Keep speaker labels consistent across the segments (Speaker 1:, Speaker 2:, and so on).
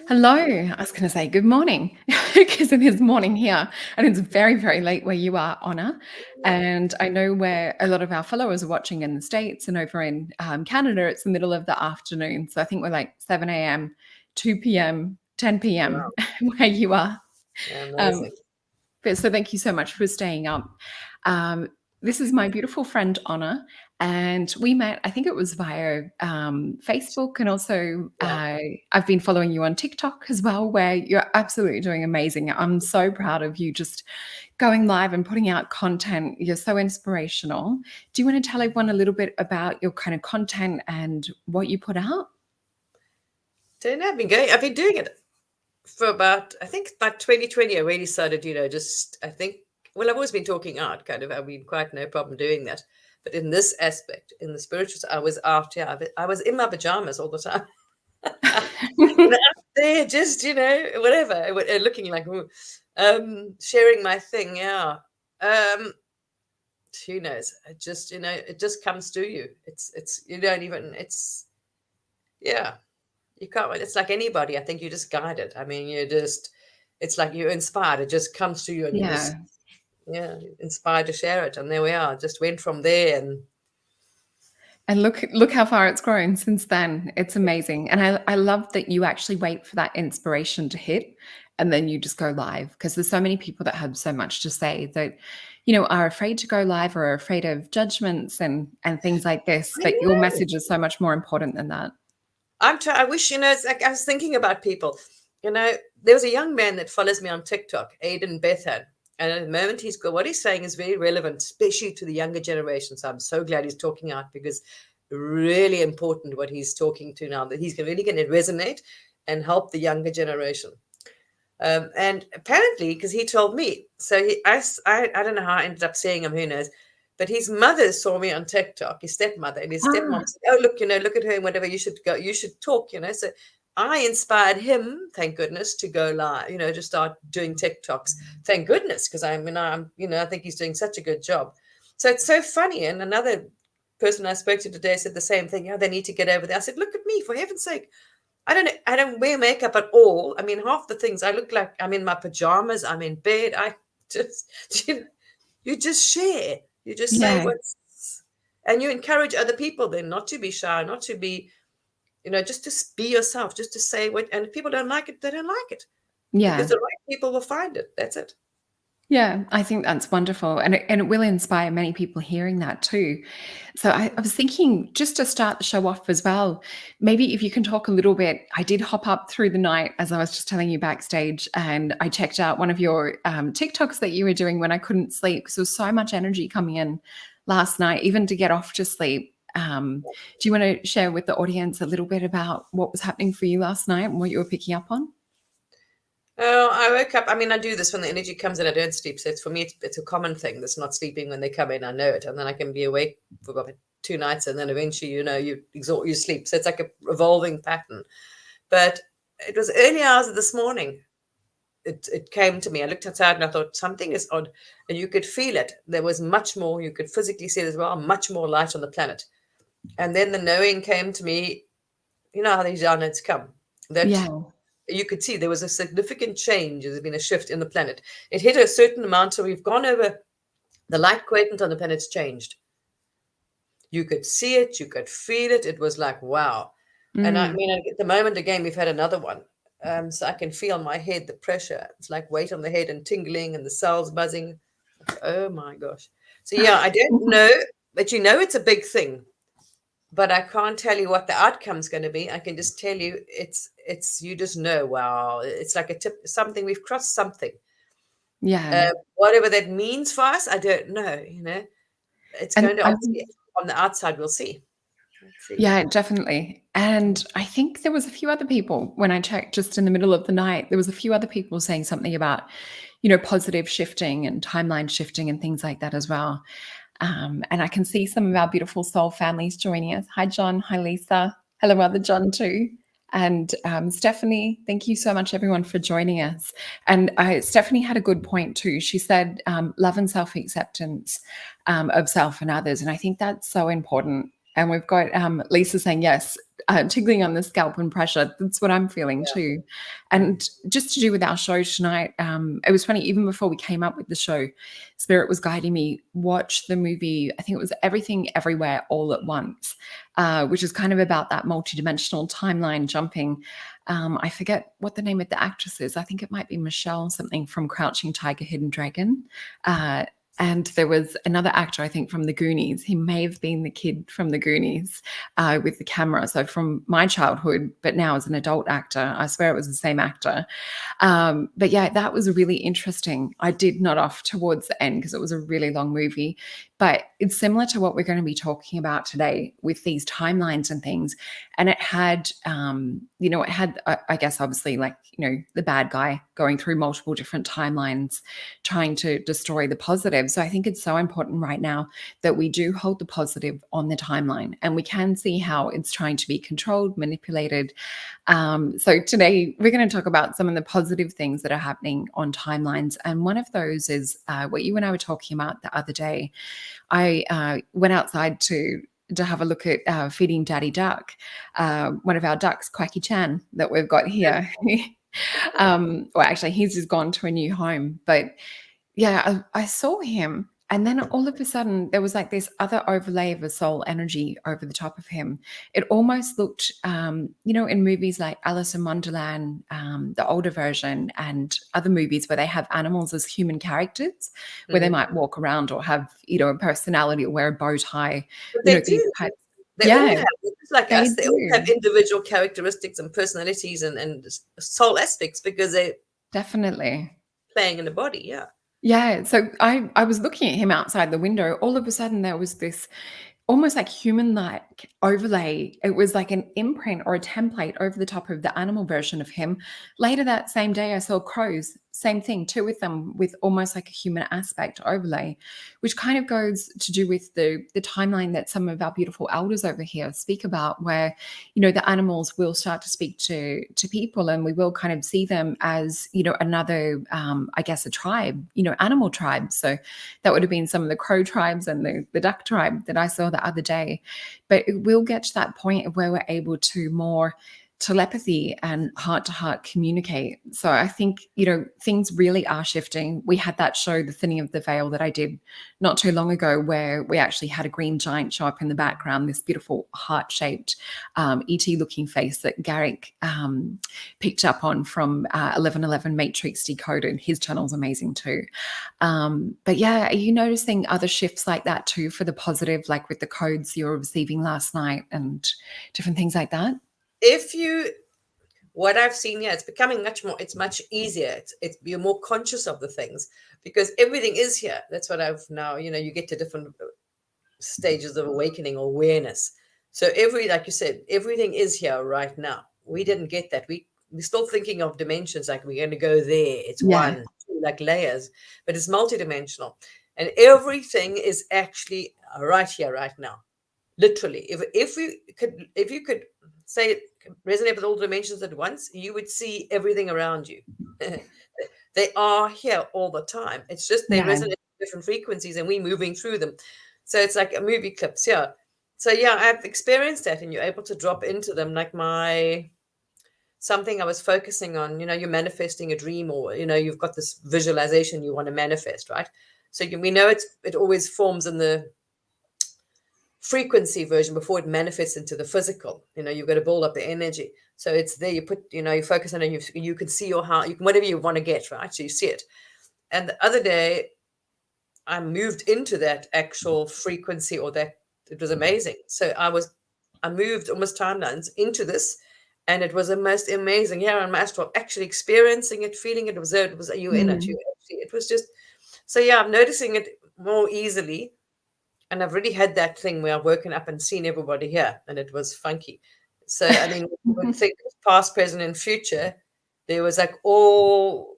Speaker 1: Hello. I was going to say good morning because it is morning here and it's very, very late where you are, Honor. And I know where a lot of our followers are watching in the States and over in Canada, it's the middle of the afternoon. So I think we're like 7 a.m., 2 p.m., 10 p.m.
Speaker 2: Wow,
Speaker 1: where you are. Um,
Speaker 2: amazing.
Speaker 1: but so thank you so much for staying up. Um, this is my beautiful friend Honor, and we met. I think it was via Facebook, and also
Speaker 2: Yeah.
Speaker 1: I've been following you on TikTok as well, where you're absolutely doing amazing. I'm so proud of you, just going live and putting out content. You're so inspirational. Do you want to tell everyone a little bit about your kind of content and what you put out?
Speaker 2: Don't know, I've been doing it for about, I think about 2020, I really started, I think, well, I've always been talking art, kind of. I've been quite no problem doing that. But in this aspect, in the spiritual, I was out here. I was in my pajamas all the time. Out there, just, whatever, looking like, ooh, sharing my thing. Yeah. Um, who knows? It just comes to you. You don't even, yeah. You can't. It's like anybody. I think you're just guided. I mean, it's like you're inspired. It just comes to you, and you just,
Speaker 1: Yeah.
Speaker 2: yeah, inspired to share it. And there we are. Just went from there, and
Speaker 1: And look how far it's grown since then. It's amazing. And I love that you actually wait for that inspiration to hit and then you just go live, because there's so many people that have so much to say that, are afraid to go live or are afraid of judgments and things like this.
Speaker 2: I
Speaker 1: But your
Speaker 2: know.
Speaker 1: message is so much more important than that.
Speaker 2: I wish, it's like I was thinking about people. There was a young man that follows me on TikTok, Aiden Bethan. And at the moment, what he's saying is very relevant, especially to the younger generation. So I'm so glad he's talking out, because really important what he's talking to now, that he's really going to resonate and help the younger generation. And apparently, because he told me, so I don't know how I ended up seeing him, who knows, but his mother saw me on TikTok, his stepmother, and his stepmom
Speaker 1: Ah,
Speaker 2: said, "Oh, look, look at her and whatever. You should go. You should talk." So I inspired him, thank goodness, to go live. To start doing TikToks. Thank goodness, because I think he's doing such a good job. So it's so funny. And another person I spoke to today said the same thing. They need to get over there. I said, "Look at me, for heaven's sake. I don't wear makeup at all. I mean, half the things I look like I'm in my pajamas, I'm in bed. I just you just share. You just say
Speaker 1: yeah.
Speaker 2: what's and you encourage other people then not to be shy, not to be, just to be yourself, just to say what, and if people don't like it, they don't like it. Because
Speaker 1: Yeah.
Speaker 2: the right people will find it. That's it.
Speaker 1: Yeah, I think that's wonderful, and it will inspire many people hearing that too. So I was thinking, just to start the show off as well, maybe if you can talk a little bit. I did hop up through the night, as I was just telling you backstage, and I checked out one of your TikToks that you were doing when I couldn't sleep, because there was so much energy coming in last night, even to get off to sleep. Do you want to share with the audience a little bit about what was happening for you last night and what you were picking up on?
Speaker 2: Oh, I woke up. I mean, I do this when the energy comes in. I don't sleep. So for me, it's a common thing. That's not sleeping when they come in. I know it, and then I can be awake for about 2 nights, and then eventually, you sleep. So it's like a revolving pattern. But it was early hours of this morning. It came to me. I looked outside and I thought something is odd, and you could feel it. There was much more. You could physically see it as well. Much more light on the planet. And then the knowing came to me. You know how these downloads come. That
Speaker 1: Yeah.
Speaker 2: you could see there was a significant change. There's been a shift in the planet. It hit a certain amount, so we've gone over the light quadrant on the planet's changed. You could see it, you could feel it. It was like wow. And I
Speaker 1: Mm.
Speaker 2: mean, at the moment again, we've had another one. So I can feel on my head the pressure. It's like weight on the head and tingling, and the cells buzzing. Oh my gosh. So yeah, I don't know, but it's a big thing. But I can't tell you what the outcome's going to be. I can just tell you it's you just know, wow, it's like a tip, something we've crossed something.
Speaker 1: Yeah.
Speaker 2: Whatever that means for us, I don't know. It's
Speaker 1: And
Speaker 2: going to
Speaker 1: I
Speaker 2: obviously on the outside we'll see. Let's see.
Speaker 1: Yeah, definitely. And I think there was a few other people when I checked just in the middle of the night, there was a few other people saying something about, positive shifting and timeline shifting and things like that as well. And I can see some of our beautiful soul families joining us. Hi, John. Hi, Lisa. Hello, other John too. And Stephanie, thank you so much, everyone, for joining us. And Stephanie had a good point too. She said love and self acceptance of self and others. And I think that's so important. And we've got Lisa saying yes, tickling on the scalp and pressure. That's what I'm feeling
Speaker 2: Yeah.
Speaker 1: too. And just to do with our show tonight, it was funny, even before we came up with the show, Spirit was guiding me, watch the movie, I think it was Everything Everywhere All at Once, which is kind of about that multidimensional timeline jumping. I forget what the name of the actress is. I think it might be Michelle something from Crouching Tiger, Hidden Dragon. Uh, and there was another actor, I think, from The Goonies. He may have been the kid from The Goonies with the camera. So from my childhood, but now as an adult actor, I swear it was the same actor. But yeah, that was really interesting. I did nod off towards the end because it was a really long movie. But it's similar to what we're going to be talking about today with these timelines and things. And it had, it had, I guess, obviously, like, the bad guy going through multiple different timelines, trying to destroy the positive. So I think it's so important right now that we do hold the positive on the timeline and we can see how it's trying to be controlled, manipulated. So today we're going to talk about some of the positive things that are happening on timelines. And one of those is what you and I were talking about the other day. I went outside to have a look at feeding Daddy Duck, one of our ducks, Quacky Chan, that we've got here. Well, actually, he's just gone to a new home. But yeah, I saw him. And then all of a sudden, there was like this other overlay of a soul energy over the top of him. It almost looked, in movies like Alice in Wonderland, the older version, and other movies where they have animals as human characters, where they might walk around or have, a personality or wear a bow tie.
Speaker 2: But they
Speaker 1: These
Speaker 2: do.
Speaker 1: types.
Speaker 2: They all
Speaker 1: Yeah,
Speaker 2: have, just like
Speaker 1: they
Speaker 2: us, they all
Speaker 1: do.
Speaker 2: have individual characteristics and personalities and soul aspects because they're
Speaker 1: Definitely.
Speaker 2: playing in the body. Yeah.
Speaker 1: Yeah, so I was looking at him outside the window. All of a sudden, there was this almost like human-like overlay. It was like an imprint or a template over the top of the animal version of him. Later that same day, I saw crows. Same thing, two with them with almost like a human aspect overlay, which kind of goes to do with the timeline that some of our beautiful elders over here speak about, where the animals will start to speak to people, and we will kind of see them as another, I guess, a tribe, animal tribe. So that would have been some of the crow tribes and the duck tribe that I saw the other day. But it will get to that point of where we're able to more telepathy and heart to heart communicate. So I think, things really are shifting. We had that show, The Thinning of the Veil, that I did not too long ago, where we actually had a green giant show up in the background, this beautiful heart shaped ET looking face that Garrick picked up on from 1111 Matrix Decoded. His channel's amazing too. But yeah, are you noticing other shifts like that too for the positive, like with the codes you were receiving last night and different things like that?
Speaker 2: What I've seen, yeah, it's becoming it's much easier. It's you're more conscious of the things because everything is here. That's what I've now, you get to different stages of awakening or awareness. So like you said, everything is here right now. We didn't get that. We're still thinking of dimensions, like we're going to go there. It's
Speaker 1: Yeah.
Speaker 2: one, two, like layers, but it's multidimensional. And everything is actually right here, right now. Literally. If you could say resonate with all dimensions at once, you would see everything around you. They are here all the time. It's just they
Speaker 1: Yeah.
Speaker 2: resonate at different frequencies and we're moving through them. So it's like a movie clips, yeah. So yeah, I've experienced that, and you're able to drop into them. Like something I was focusing on, you're manifesting a dream, or you've got this visualization you want to manifest, right? So we know it always forms in the frequency version before it manifests into the physical. You've got to build up the energy. So it's there. You put, you focus on it, and you can see you can, whatever you want to get, right? So you see it. And the other day, I moved into that actual frequency, or that it was amazing. So I moved almost timelines into this, and it was the most amazing. Yeah, on my astral, actually experiencing it, feeling it, you were in it.
Speaker 1: Mm.
Speaker 2: It was just so. Yeah, I'm noticing it more easily. And I've already had that thing where I've woken up and seen everybody here, and it was funky. So, I mean, you would think of past, present, and future, there was like all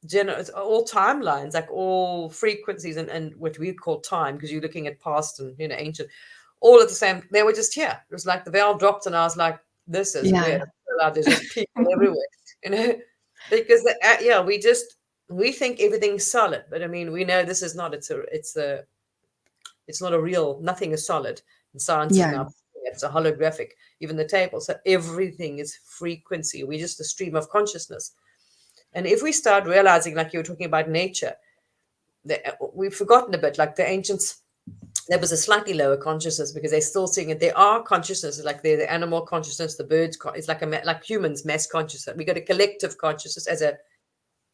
Speaker 2: timelines, like all frequencies, and what we call time, because you're looking at past and ancient, all at the same. They were just here. It was like the veil dropped, and I was like, "This is
Speaker 1: Yeah.
Speaker 2: weird." There's just people everywhere, because yeah, we think everything's solid, but I mean, we know this is not. It's not a real. Nothing is solid. And science is
Speaker 1: Yeah.
Speaker 2: now, it's a holographic, even the table. So everything is frequency. We're just a stream of consciousness. And if we start realizing, like you were talking about nature, we've forgotten a bit, like the ancients, there was a slightly lower consciousness because they're still seeing it. There are consciousnesses, like the animal consciousness, the birds, it's like like humans, mass consciousness. We got a collective consciousness as a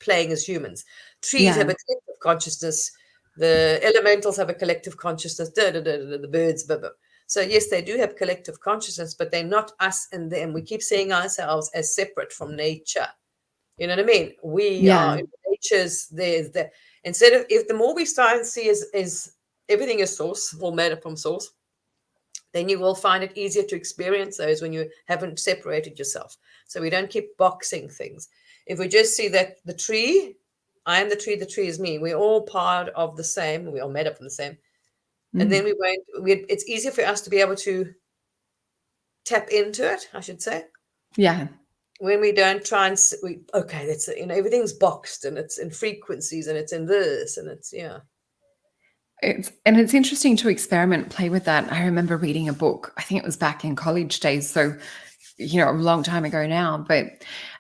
Speaker 2: playing as humans. Trees
Speaker 1: Yeah.
Speaker 2: have a collective consciousness. The elementals have a collective consciousness. The birds, blah, blah. So yes, they do have collective consciousness, but they're not us and them. We keep seeing ourselves as separate from nature. You know what I mean? We
Speaker 1: Yeah.
Speaker 2: are nature's. There's the instead of if the more we start and see is everything is source, all made up from source, then you will find it easier to experience those when you haven't separated yourself. So we don't keep boxing things. If we just see that the tree, I am the tree is me. We're all part of the same. We're all made up from the same. And then
Speaker 1: Mm.
Speaker 2: it's easier for us to be able to tap into it, I should say.
Speaker 1: Yeah.
Speaker 2: When we don't try and, okay, that's, everything's boxed and it's in frequencies and it's in this and it's, yeah.
Speaker 1: It's interesting to experiment, play with that. I remember reading a book, I think it was back in college days, so a long time ago now, but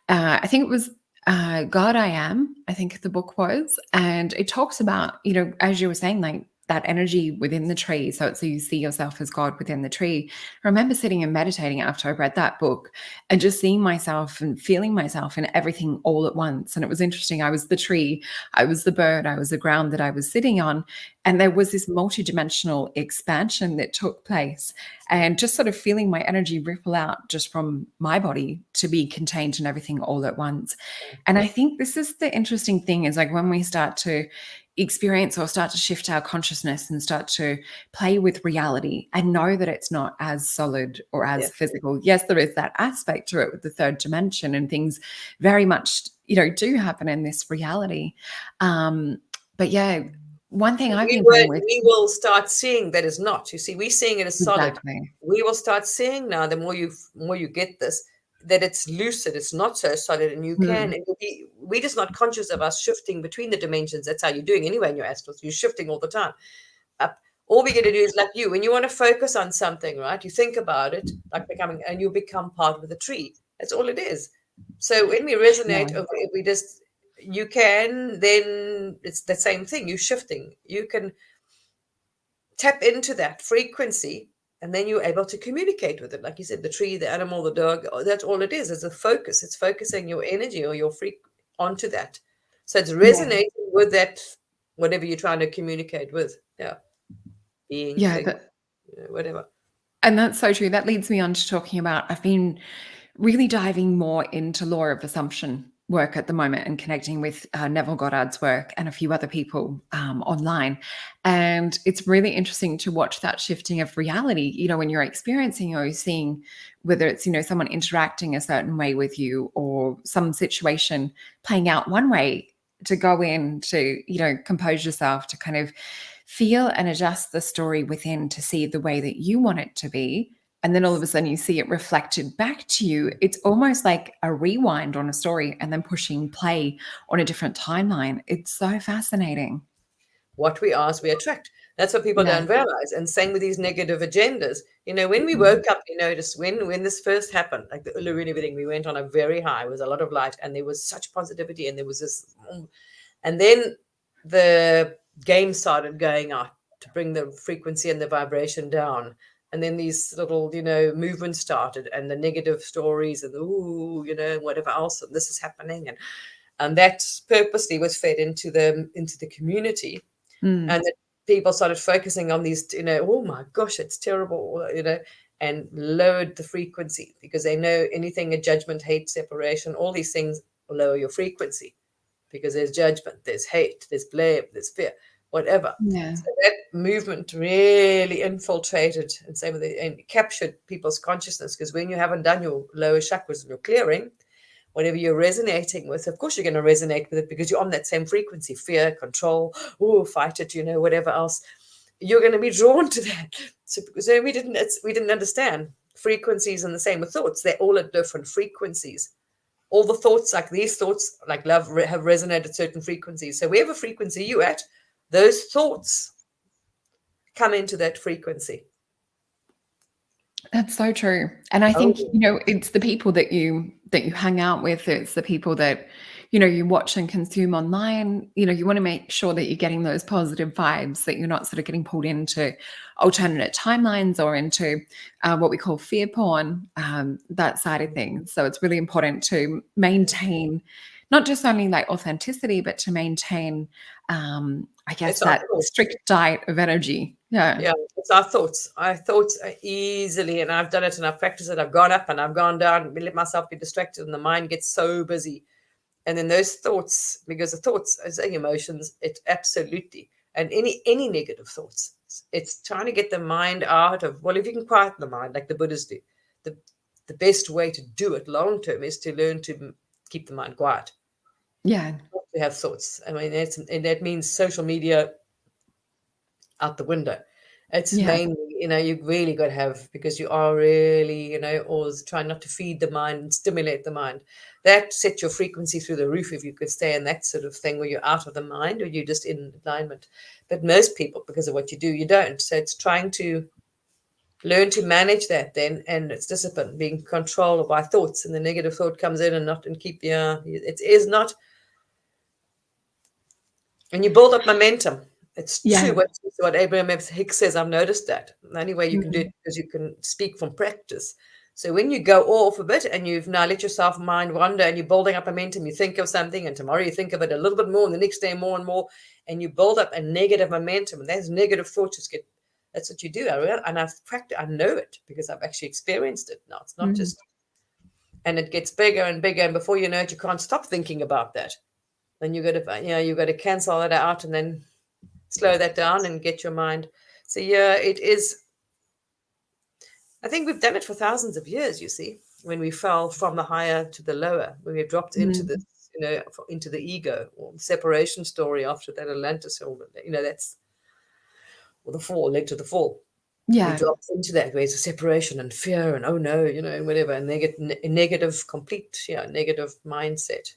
Speaker 1: I think it was God I Am, I think the book was, and it talks about, as you were saying, like that energy within the tree. So you see yourself as God within the tree. I remember sitting and meditating after I read that book and just seeing myself and feeling myself in everything all at once. And it was interesting. I was the tree, I was the bird, I was the ground that I was sitting on. And there was this multidimensional expansion that took place, and just sort of feeling my energy ripple out just from my body to be contained in everything all at once. And I think this is the interesting thing, is like when we start to experience or start to shift our consciousness and start to play with reality and know that it's not as solid or as
Speaker 2: Yeah.
Speaker 1: physical. Yes, there is that aspect to it with the third dimension, and things very much, do happen in this reality. But yeah, one thing I've been playing with.
Speaker 2: We will start seeing that is not. You see, we're seeing it as solid.
Speaker 1: Exactly.
Speaker 2: We will start seeing now, the more you get this, that it's lucid, it's not so solid, and
Speaker 1: Mm.
Speaker 2: we're just not conscious of us shifting between the dimensions. That's how you're doing anyway in your astral. You're shifting all the time. Up. All we're going to do is, like you, when you want to focus on something, right? You think about it, like becoming, and you become part of the tree. That's all it is. So when we resonate,
Speaker 1: Yeah.
Speaker 2: if we just, you can, then it's the same thing. You're shifting. You can tap into that frequency, and then you're able to communicate with it. Like you said, the tree, the animal, the dog, that's all it is. It's a focus. It's focusing your energy or your onto that. So it's
Speaker 1: Yeah.
Speaker 2: resonating with that, whatever you're trying to communicate with. Yeah. Being,
Speaker 1: Yeah.
Speaker 2: thing, whatever.
Speaker 1: And that's so true. That leads me on to talking about, I've been really diving more into law of assumption work at the moment and connecting with Neville Goddard's work and a few other people online. And it's really interesting to watch that shifting of reality, when you're experiencing or seeing, whether it's, someone interacting a certain way with you or some situation playing out one way, to go in to, compose yourself, to kind of feel and adjust the story within to see the way that you want it to be. And then all of a sudden you see it reflected back to you. It's almost like a rewind on a story and then pushing play on a different timeline. It's so fascinating.
Speaker 2: What we ask, we attract. That's what people
Speaker 1: Yeah.
Speaker 2: don't realize. And same with these negative agendas. When we
Speaker 1: Mhm.
Speaker 2: woke up, you noticed when this first happened, like the Uluru and everything, we went on a very high. It was a lot of light, and there was such positivity, and there was this, and then the game started going out to bring the frequency and the vibration down. And then these little, movements started, and the negative stories, and whatever else, and this is happening, and that purposely was fed into the community,
Speaker 1: Mm.
Speaker 2: and that people started focusing on these, oh my gosh, it's terrible, and lowered the frequency, because they know anything, a judgment, hate, separation, all these things lower your frequency, because there's judgment, there's hate, there's blame, there's fear, whatever.
Speaker 1: Yeah.
Speaker 2: So that movement really infiltrated and and captured people's consciousness, because when you haven't done your lower chakras and your clearing, whatever you're resonating with, of course you're going to resonate with it, because you're on that same frequency, fear, control, fight it, whatever else. You're going to be drawn to that. So because we didn't understand frequencies, and the same with thoughts. They're all at different frequencies. All the thoughts, like these thoughts, like love, have resonated at certain frequencies. So whatever frequency you at, those thoughts come into that frequency.
Speaker 1: That's so true. And I think,
Speaker 2: Oh,
Speaker 1: it's the people that you hang out with, it's the people that, you watch and consume online. You want to make sure that you're getting those positive vibes, that you're not sort of getting pulled into alternate timelines or into what we call fear porn, that side of things. So it's really important to maintain not just only like authenticity, but to maintain, I guess,
Speaker 2: it's our
Speaker 1: that
Speaker 2: thoughts.
Speaker 1: strict diet of energy. Yeah.
Speaker 2: Yeah, it's our thoughts. Our thoughts are easily, and I've done it and I've practiced it. I've gone up and I've gone down, let myself be distracted, and the mind gets so busy. And then those thoughts, because the thoughts are saying emotions, it absolutely, and any negative thoughts, it's trying to get the mind out of, well, if you can quieten the mind like the Buddhists do, the the best way to do it long term is to learn to keep the mind quiet,
Speaker 1: Yeah.
Speaker 2: not to have thoughts. I mean, and that means social media out the window. It's
Speaker 1: Yeah.
Speaker 2: mainly, you really got to have, because you are really, always trying not to feed the mind and stimulate the mind. That set your frequency through the roof if you could stay in that sort of thing where you're out of the mind or you're just in alignment. But most people, because of what you do, you don't. So it's trying to learn to manage that then, and it's discipline, being controlled by thoughts, and the negative thought comes in and not, and keep, it is not. And you build up momentum. It's
Speaker 1: Yeah.
Speaker 2: true what Abraham Hicks says. I've noticed that. The only way you can do it
Speaker 1: Mm.
Speaker 2: is you can speak from practice. So when you go off a bit and you've now let yourself mind wander and you're building up momentum, you think of something and tomorrow you think of it a little bit more and the next day more and more, and you build up a negative momentum, and those negative thoughts just get, that's what you do. And I've practiced, I know it because I've actually experienced it now. It's not
Speaker 1: Mm.
Speaker 2: just, and it gets bigger and bigger, and before you know it, you can't stop thinking about that. Then you got to cancel that out and then slow that down and get your mind. So yeah, it is. I think we've done it for thousands of years. You see, when we fell from the higher to the lower, when we dropped into
Speaker 1: Mm.
Speaker 2: this, into the ego or the separation story after that Atlantis, or that's, or the fall led to the fall. We
Speaker 1: Yeah.
Speaker 2: dropped into that ways of separation and fear and oh no, and whatever, and they get negative, complete, negative mindset.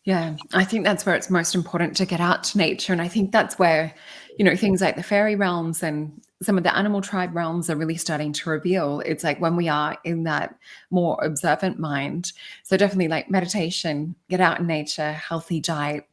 Speaker 1: Yeah. I think that's where it's most important to get out to nature. And I think that's where, things like the fairy realms and some of the animal tribe realms are really starting to reveal. It's like when we are in that more observant mind. So definitely like meditation, get out in nature, healthy diet.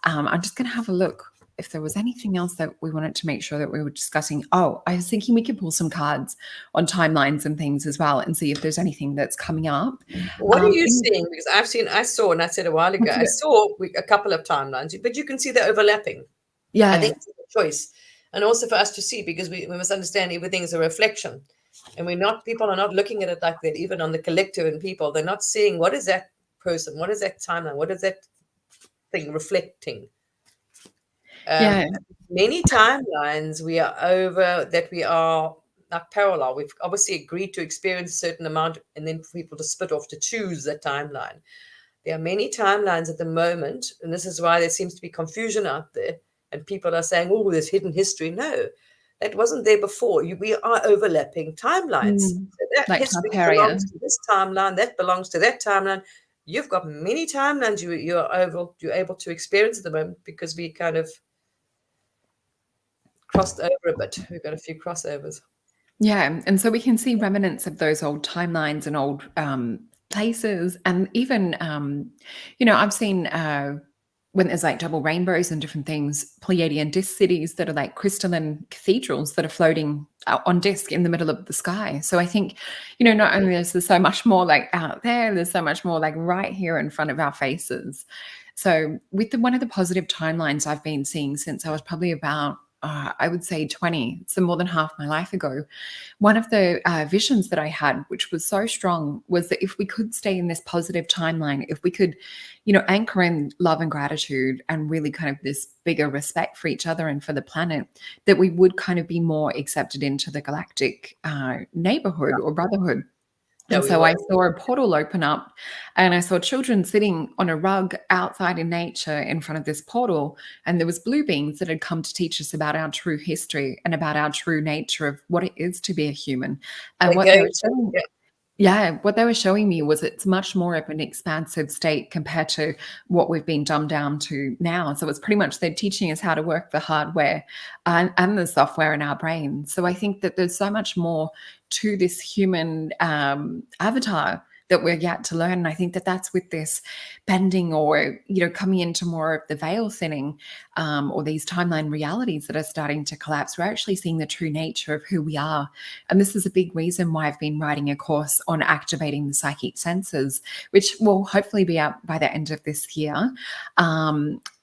Speaker 1: I'm just going to have a look if there was anything else that we wanted to make sure that we were discussing. Oh, I was thinking we could pull some cards on timelines and things as well and see if there's anything that's coming up.
Speaker 2: What are you
Speaker 1: In,
Speaker 2: seeing? Because I saw, and I said a while ago,
Speaker 1: what's
Speaker 2: I
Speaker 1: it?
Speaker 2: saw a couple of timelines, but you can see they're overlapping. I
Speaker 1: Yeah.
Speaker 2: think it's a choice. And also for us to see, because we must understand everything is a reflection. And people are not looking at it like that, even on the collective and people. They're not seeing what is that person, what is that timeline, what is that thing reflecting. Um,
Speaker 1: Yeah.
Speaker 2: Many timelines we are not parallel. We've obviously agreed to experience a certain amount and then for people to split off to choose that timeline. There are many timelines at the moment, and this is why there seems to be confusion out there. And people are saying, oh, there's hidden history. No, that wasn't there before. We are overlapping timelines.
Speaker 1: Mm.
Speaker 2: So that
Speaker 1: Like
Speaker 2: history
Speaker 1: Tartaria.
Speaker 2: belongs to this timeline, that belongs to that timeline. You've got many timelines you're able to experience at the moment because we kind of crossed over a bit. We've got a few crossovers.
Speaker 1: Yeah, and so we can see remnants of those old timelines and old places, and even I've seen when there's like double rainbows and different things, Pleiadian disk cities that are like crystalline cathedrals that are floating out on disk in the middle of the sky. So I think not only is there so much more like out there, there's so much more like right here in front of our faces. So with one of the positive timelines I've been seeing since I was probably about I would say 20, so more than half my life ago, one of the visions that I had, which was so strong, was that if we could stay in this positive timeline, if we could, anchor in love and gratitude and really kind of this bigger respect for each other and for the planet, that we would kind of be more accepted into the galactic neighborhood or brotherhood.
Speaker 2: Yeah,
Speaker 1: And
Speaker 2: we
Speaker 1: so
Speaker 2: were.
Speaker 1: I saw a portal open up and I saw children sitting on a rug outside in nature in front of this portal. And there was blue beings that had come to teach us about our true history and about our true nature of what it is to be a human. And
Speaker 2: They're
Speaker 1: what they
Speaker 2: going
Speaker 1: were
Speaker 2: to.
Speaker 1: saying,
Speaker 2: Yeah.
Speaker 1: Yeah, what they were showing me was it's much more of an expansive state compared to what we've been dumbed down to now. So it's pretty much they're teaching us how to work the hardware and the software in our brain. So I think that there's so much more to this human avatar that we're yet to learn. And I think that that's with this bending or, coming into more of the veil thinning, or these timeline realities that are starting to collapse. We're actually seeing the true nature of who we are, and this is a big reason why I've been writing a course on activating the psychic senses, which will hopefully be out by the end of this year.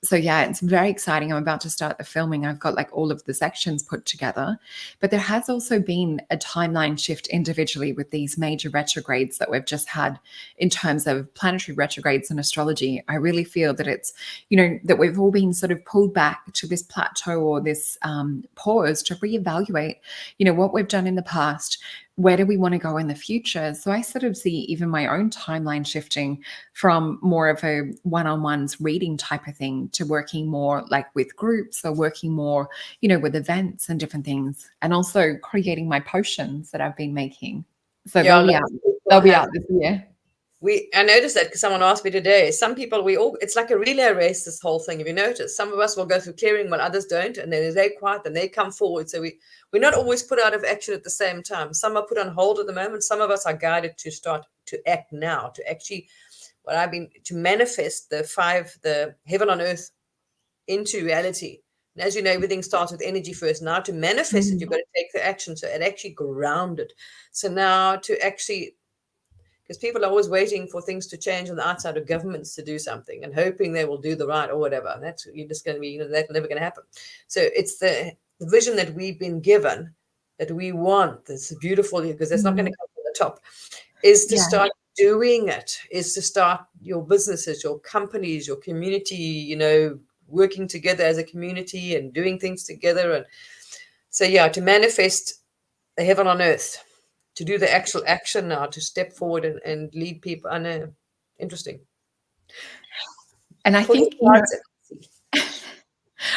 Speaker 1: So yeah, it's very exciting. I'm about to start the filming. I've got like all of the sections put together, but there has also been a timeline shift individually with these major retrogrades that we've just had in terms of planetary retrogrades and astrology. I really feel that it's, that we've all been sort of pulled back to this plateau or this pause to reevaluate, what we've done in the past. Where do we want to go in the future? So I sort of see even my own timeline shifting from more of a one-on-ones reading type of thing to working more like with groups or working more, with events and different things, and also creating my potions that I've been making. So
Speaker 2: Yeah,
Speaker 1: they'll
Speaker 2: a
Speaker 1: be
Speaker 2: lot
Speaker 1: out.
Speaker 2: of people
Speaker 1: They'll be
Speaker 2: have.
Speaker 1: out this year.
Speaker 2: I noticed that because someone asked me today. Some people, it's like a relay race, this whole thing. If you notice, some of us will go through clearing while others don't, and then they're quiet, then they come forward. So we're not always put out of action at the same time. Some are put on hold at the moment. Some of us are guided to start to act now, to actually, to manifest the heaven on earth into reality. And as you know, everything starts with energy first. Now to manifest it, you've got to take the action. So it actually grounded. So now to actually, because people are always waiting for things to change on the outside of governments to do something and hoping they will do the right or whatever. And that's, you're just going to be, that's never going to happen. So it's the vision that we've been given that we want. That's beautiful, because that's not going to come from the top, is to
Speaker 1: Yeah.
Speaker 2: start doing it, is to start your businesses, your companies, your community, working together as a community and doing things together. And so, yeah, to manifest the heaven on earth, to do the actual action now, to step forward and lead people. I know. Interesting.
Speaker 1: And I
Speaker 2: Pull your
Speaker 1: think,
Speaker 2: cards in.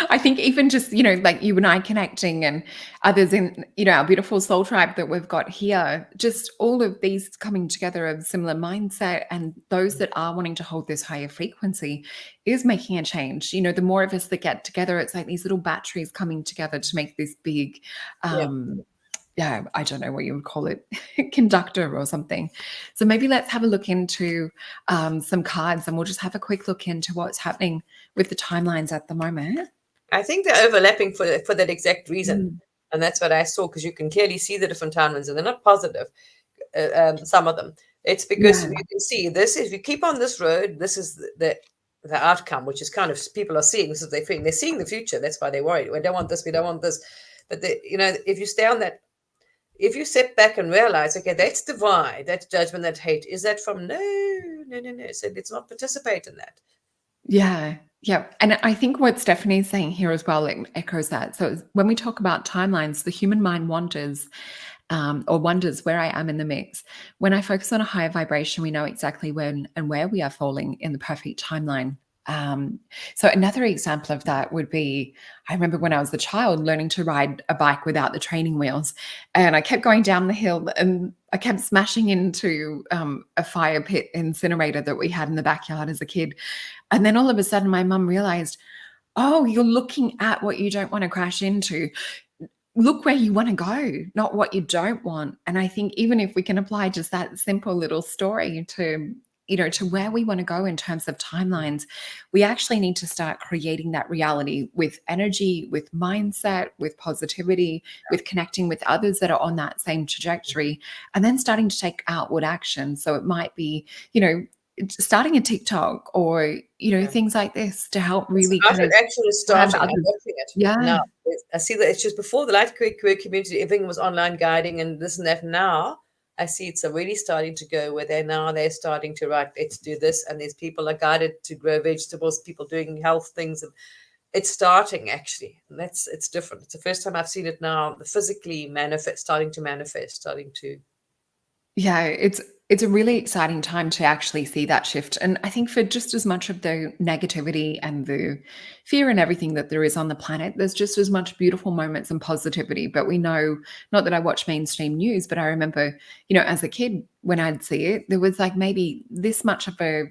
Speaker 1: I think even just, like you and I connecting and others in, our beautiful soul tribe that we've got here, just all of these coming together of similar mindset and those that are wanting to hold this higher frequency is making a change. The more of us that get together, it's like these little batteries coming together to make this big,
Speaker 2: Yeah.
Speaker 1: yeah, I don't know what you would call it, conductor or something. So maybe let's have a look into some cards, and we'll just have a quick look into what's happening with the timelines at the moment.
Speaker 2: I think they're overlapping for that exact reason.
Speaker 1: Mm.
Speaker 2: And that's what I saw, because you can clearly see the different timelines and they're not positive, some of them. It's because
Speaker 1: Yeah.
Speaker 2: you can see this, if you keep on this road, this is the outcome, which is kind of, people are seeing, this is their feeling. They're seeing the future. That's why they're worried. We don't want this, we don't want this. But if you stay on that, if you sit back and realize, okay, that's divide, that's judgment, that hate, is that from no. So let's not participate in that.
Speaker 1: Yeah. Yeah. And I think what Stephanie's saying here as well, it echoes that. So when we talk about timelines, the human mind wanders, or wonders where I am in the mix. When I focus on a higher vibration, we know exactly when and where we are falling in the perfect timeline. So another example of that would be, I remember when I was a child learning to ride a bike without the training wheels, and I kept going down the hill and I kept smashing into a fire pit incinerator that we had in the backyard as a kid. And then all of a sudden my mum realized, oh, you're looking at what you don't want to crash into. Look where you want to go, not what you don't want. And I think even if we can apply just that simple little story to, to where we want to go in terms of timelines, we actually need to start creating that reality with energy, with mindset, with positivity, with connecting with others that are on that same trajectory, and then starting to take outward action. So it might be, starting a TikTok or,
Speaker 2: Yeah.
Speaker 1: things like this to help
Speaker 2: It's
Speaker 1: really
Speaker 2: not
Speaker 1: kind
Speaker 2: an
Speaker 1: of
Speaker 2: action is
Speaker 1: have
Speaker 2: starting. I'm
Speaker 1: others.
Speaker 2: watching it
Speaker 1: Yeah.
Speaker 2: now. I see that it's just before the Light Queer community, everything was online guiding and this and that. Now I see it's already starting to go where they're starting to write, let's do this. And there's people are guided to grow vegetables, people doing health things. And it's starting actually. And it's different. It's the first time I've seen it now, the physically manifest, starting to manifest, starting to.
Speaker 1: Yeah, It's a really exciting time to actually see that shift. And I think for just as much of the negativity and the fear and everything that there is on the planet, there's just as much beautiful moments and positivity. But we know, not that I watch mainstream news, but I remember, as a kid, when I'd see it, there was like maybe this much of a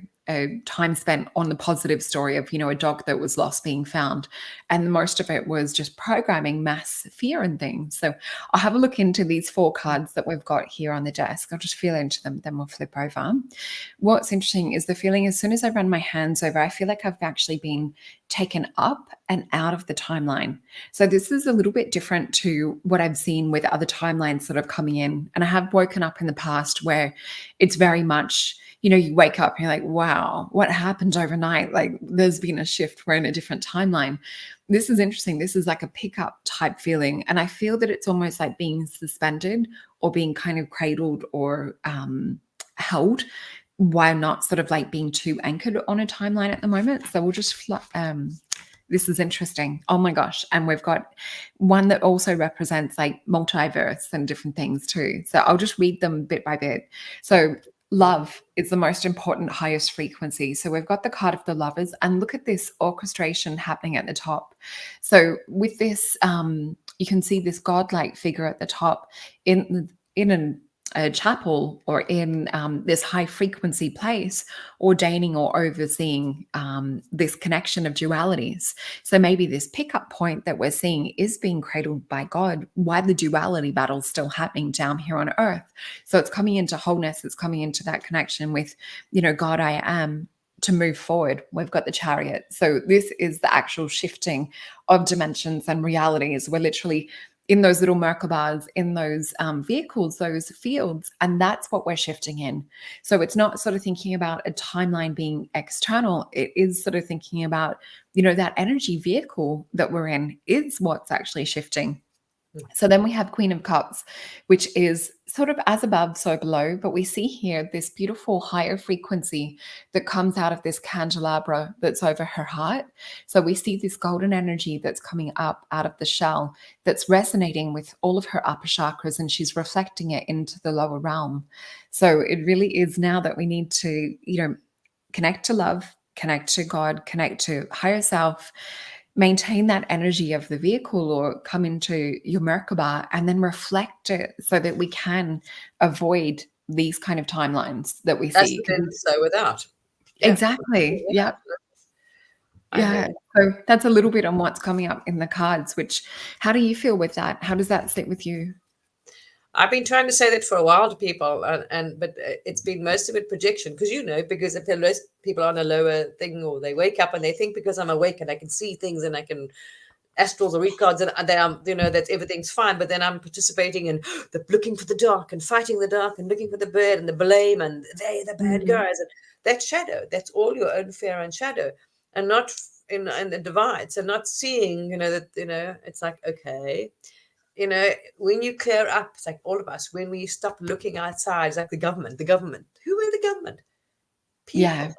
Speaker 1: time spent on the positive story of, a dog that was lost being found. And most of it was just programming mass fear and things. So I'll have a look into these 4 cards that we've got here on the desk. I'll just feel into them, then we'll flip over. What's interesting is the feeling as soon as I run my hands over, I feel like I've actually been taken up and out of the timeline. So this is a little bit different to what I've seen with other timelines sort of coming in. And I have woken up in the past where it's very much, you wake up and you're like, wow, what happened overnight? Like there's been a shift. We're in a different timeline. This is interesting. This is like a pickup type feeling. And I feel that it's almost like being suspended or being kind of cradled or held while not sort of like being too anchored on a timeline at the moment. So we'll just this is interesting. Oh my gosh. And we've got one that also represents like multiverse and different things too. So I'll just read them bit by bit. So love is the most important, highest frequency. So we've got the card of the lovers, and look at this orchestration happening at the top. So with this, you can see this godlike figure at the top in a chapel or in this high frequency place, ordaining or overseeing this connection of dualities. So maybe this pickup point that we're seeing is being cradled by God while the duality battle's still happening down here on earth. So it's coming into wholeness, it's coming into that connection with, God, I am, to move forward. We've got the chariot. So this is the actual shifting of dimensions and realities. We're literally in those little Merkabahs, in those vehicles, those fields, and that's what we're shifting in. So it's not sort of thinking about a timeline being external. It is sort of thinking about, that energy vehicle that we're in is what's actually shifting. So then we have Queen of Cups, which is sort of as above, so below. But we see here this beautiful higher frequency that comes out of this candelabra that's over her heart. So we see this golden energy that's coming up out of the shell that's resonating with all of her upper chakras, and she's reflecting it into the lower realm. So it really is now that we need to, connect to love, connect to God, connect to higher self, maintain that energy of the vehicle or come into your Merkaba and then reflect it so that we can avoid these kind of timelines that we
Speaker 2: As
Speaker 1: see.
Speaker 2: within, so without. Yeah.
Speaker 1: Exactly.
Speaker 2: Yeah.
Speaker 1: Yeah.
Speaker 2: I
Speaker 1: Yeah.
Speaker 2: know.
Speaker 1: So that's a little bit on what's coming up in the cards, which how do you feel with that? How does that sit with you?
Speaker 2: I've been trying to say that for a while to people, but it's been most of it projection because if people are on a lower thing or they wake up and they think because I'm awake and I can see things and I can astrals or read cards and they are, that everything's fine, but then I'm participating in the looking for the dark and fighting the dark and looking for the bad and the blame and they're the bad
Speaker 1: Mm.
Speaker 2: guys, and that's shadow. That's all your own fear and shadow, and not in the divides and not seeing, that it's like, okay, when you clear up, it's like all of us, when we stop looking outside, it's like the government. Who are the government? People.
Speaker 1: Yeah.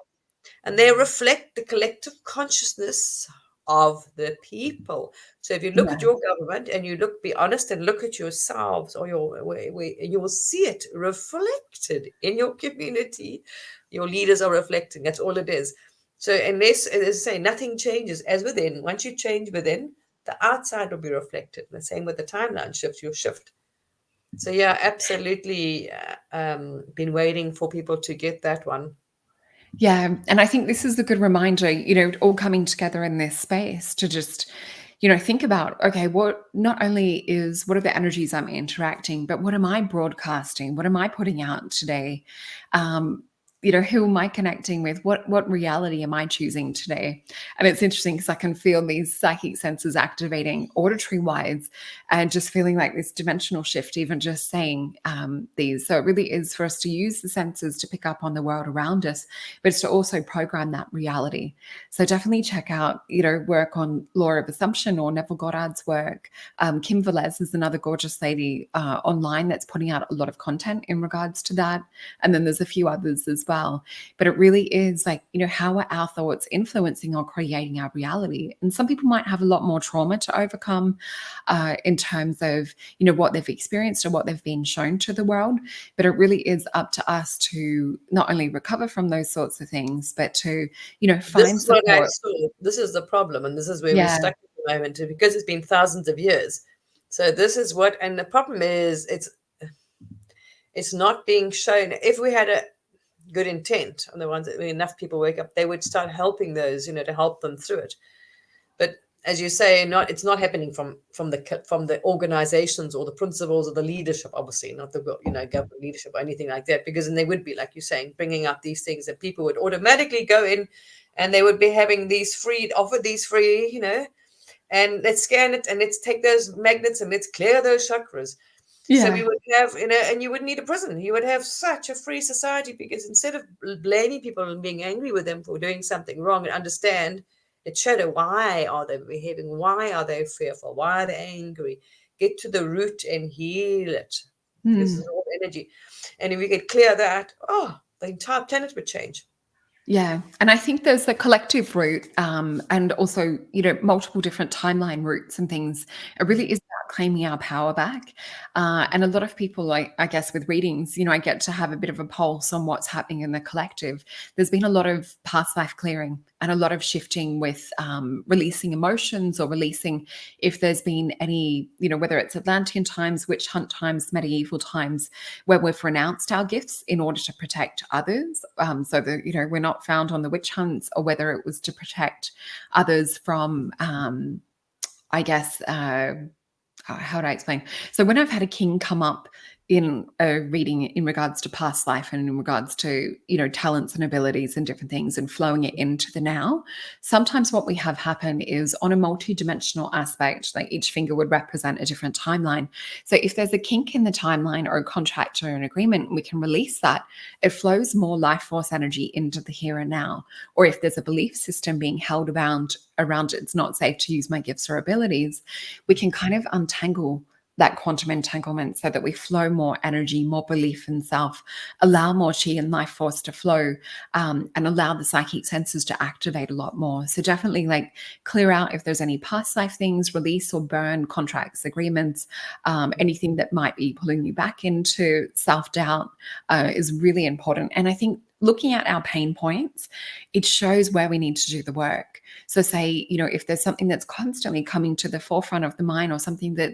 Speaker 2: And they reflect the collective consciousness of the people. So if you look
Speaker 1: Yeah.
Speaker 2: at your government and be honest and look at yourselves or you will see it reflected in your community. Your leaders are reflecting. That's all it is. So unless, as I say, nothing changes as within. Once you change within, the outside will be reflected. The same with the timeline shifts, you'll shift. So yeah, absolutely been waiting for people to get that one.
Speaker 1: Yeah. And I think this is a good reminder, all coming together in this space to just, think about, okay, what are the energies I'm interacting, but what am I broadcasting? What am I putting out today? Who am I connecting with? What reality am I choosing today? And it's interesting because I can feel these psychic senses activating auditory wise and just feeling like this dimensional shift, even just saying these. So it really is for us to use the senses to pick up on the world around us, but it's to also program that reality. So definitely check out, work on Law of Assumption or Neville Goddard's work. Kim Velez is another gorgeous lady online that's putting out a lot of content in regards to that. And then there's a few others as well. well. But it really is like, how are our thoughts influencing or creating our reality? And some people might have a lot more trauma to overcome in terms of, what they've experienced or what they've been shown to the world. But it really is up to us to not only recover from those sorts of things, but to,
Speaker 2: This
Speaker 1: find
Speaker 2: is what I
Speaker 1: support.
Speaker 2: saw. This is the problem, and this is where we're
Speaker 1: Yeah.
Speaker 2: stuck at the moment because it's been thousands of years. So this is what, and the problem is it's not being shown. If we had a good intent on the ones that enough people wake up, they would start helping those, to help them through it. But as you say, it's not happening from the organizations or the principals or the leadership, obviously, not the government leadership or anything like that, because then they would be, like you're saying, bringing up these things that people would automatically go in, and they would be having offer these free, and let's scan it and let's take those magnets and let's clear those chakras. So we
Speaker 1: Yeah.
Speaker 2: would have, and you wouldn't need a prison. You would have such a free society, because instead of blaming people and being angry with them for doing something wrong, and understand it shadow, why are they behaving? Why are they fearful? Why are they angry? Get to the root and heal it. This
Speaker 1: Hmm.
Speaker 2: is all energy. And if we could clear that, the entire planet would change.
Speaker 1: Yeah. And I think there's a collective route, and also, multiple different timeline routes and things. It really is about claiming our power back. And a lot of people, like, I guess with readings, I get to have a bit of a pulse on what's happening in the collective. There's been a lot of past life clearing and a lot of shifting with releasing emotions, or releasing if there's been any, whether it's Atlantean times, witch hunt times, medieval times, where we've renounced our gifts in order to protect others, so that we're not found on the witch hunts, or whether it was to protect others from I guess how do I explain? So when I've had a king come up in a reading in regards to past life and in regards to, talents and abilities and different things, and flowing it into the now, sometimes what we have happen is on a multi-dimensional aspect, like each finger would represent a different timeline. So if there's a kink in the timeline, or a contract or an agreement, we can release that. It flows more life force energy into the here and now. Or if there's a belief system being held around it's not safe to use my gifts or abilities, we can kind of untangle that quantum entanglement so that we flow more energy, more belief in self, allow more chi and life force to flow, and allow the psychic senses to activate a lot more. So definitely, like, clear out if there's any past life things, release or burn contracts, agreements, anything that might be pulling you back into self-doubt is really important. And I think looking at our pain points, it shows where we need to do the work. So say, if there's something that's constantly coming to the forefront of the mind, or something that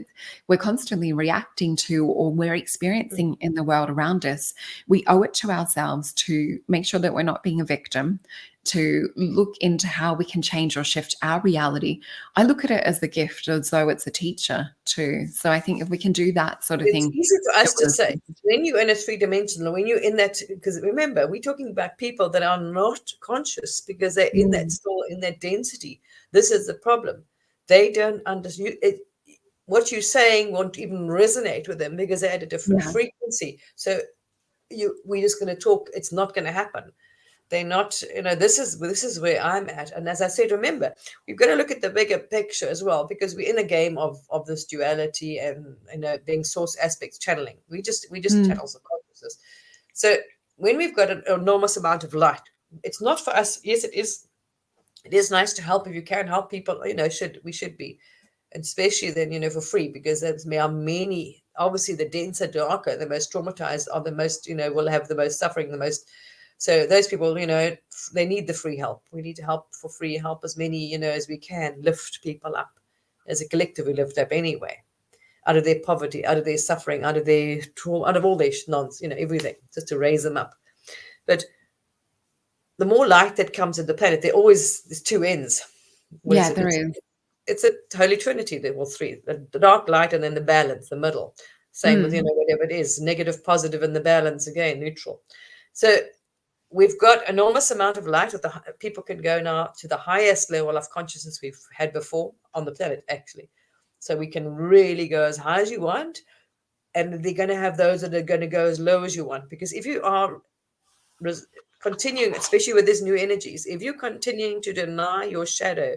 Speaker 1: we're constantly reacting to, or we're experiencing in the world around us, we owe it to ourselves to make sure that we're not being a victim, to look into how we can change or shift our reality. I look at it as the gift, as though it's a teacher too. So I think if we can do that sort of
Speaker 2: It's
Speaker 1: thing,
Speaker 2: easy for us
Speaker 1: it
Speaker 2: to
Speaker 1: was.
Speaker 2: say when you're in a three-dimensional, when you're in that, because remember, we're talking about people that are not conscious, because they're in that still in that density. This is the problem. They don't understand it. What you're saying won't even resonate with them, because they're at a different
Speaker 1: Yeah.
Speaker 2: frequency. So we're just going to talk. It's not going to happen. They're not, this is where I'm at. And as I said, remember, we've got to look at the bigger picture as well, because we're in a game of this duality and, being source aspects channeling. We just
Speaker 1: Mm.
Speaker 2: channels of consciousness. So when we've got an enormous amount of light, it's not for us. Yes, it is nice to help. If you can help people, we should be, and especially then, for free, because there are many, obviously the denser, darker, the most traumatized are the most, will have the most suffering, the most. So those people, they need the free help. We need to help for free, help as many, as we can, lift people up. As a collective, we lift up anyway, out of their poverty, out of their suffering, out of their trauma, out of all their nonsense, everything, just to raise them up. But the more light that comes in the planet, there's two ends. What is
Speaker 1: Yeah,
Speaker 2: it?
Speaker 1: there is.
Speaker 2: It's a holy trinity. There were three: the dark light, and then the balance, the middle. Same with,
Speaker 1: Mm.
Speaker 2: whatever it is, negative, positive, and the balance again, neutral. So we've got enormous amount of light. People can go now to the highest level of consciousness we've had before on the planet, actually. So we can really go as high as you want, and they're going to have those that are going to go as low as you want. Because if you are continuing, especially with these new energies, if you're continuing to deny your shadow,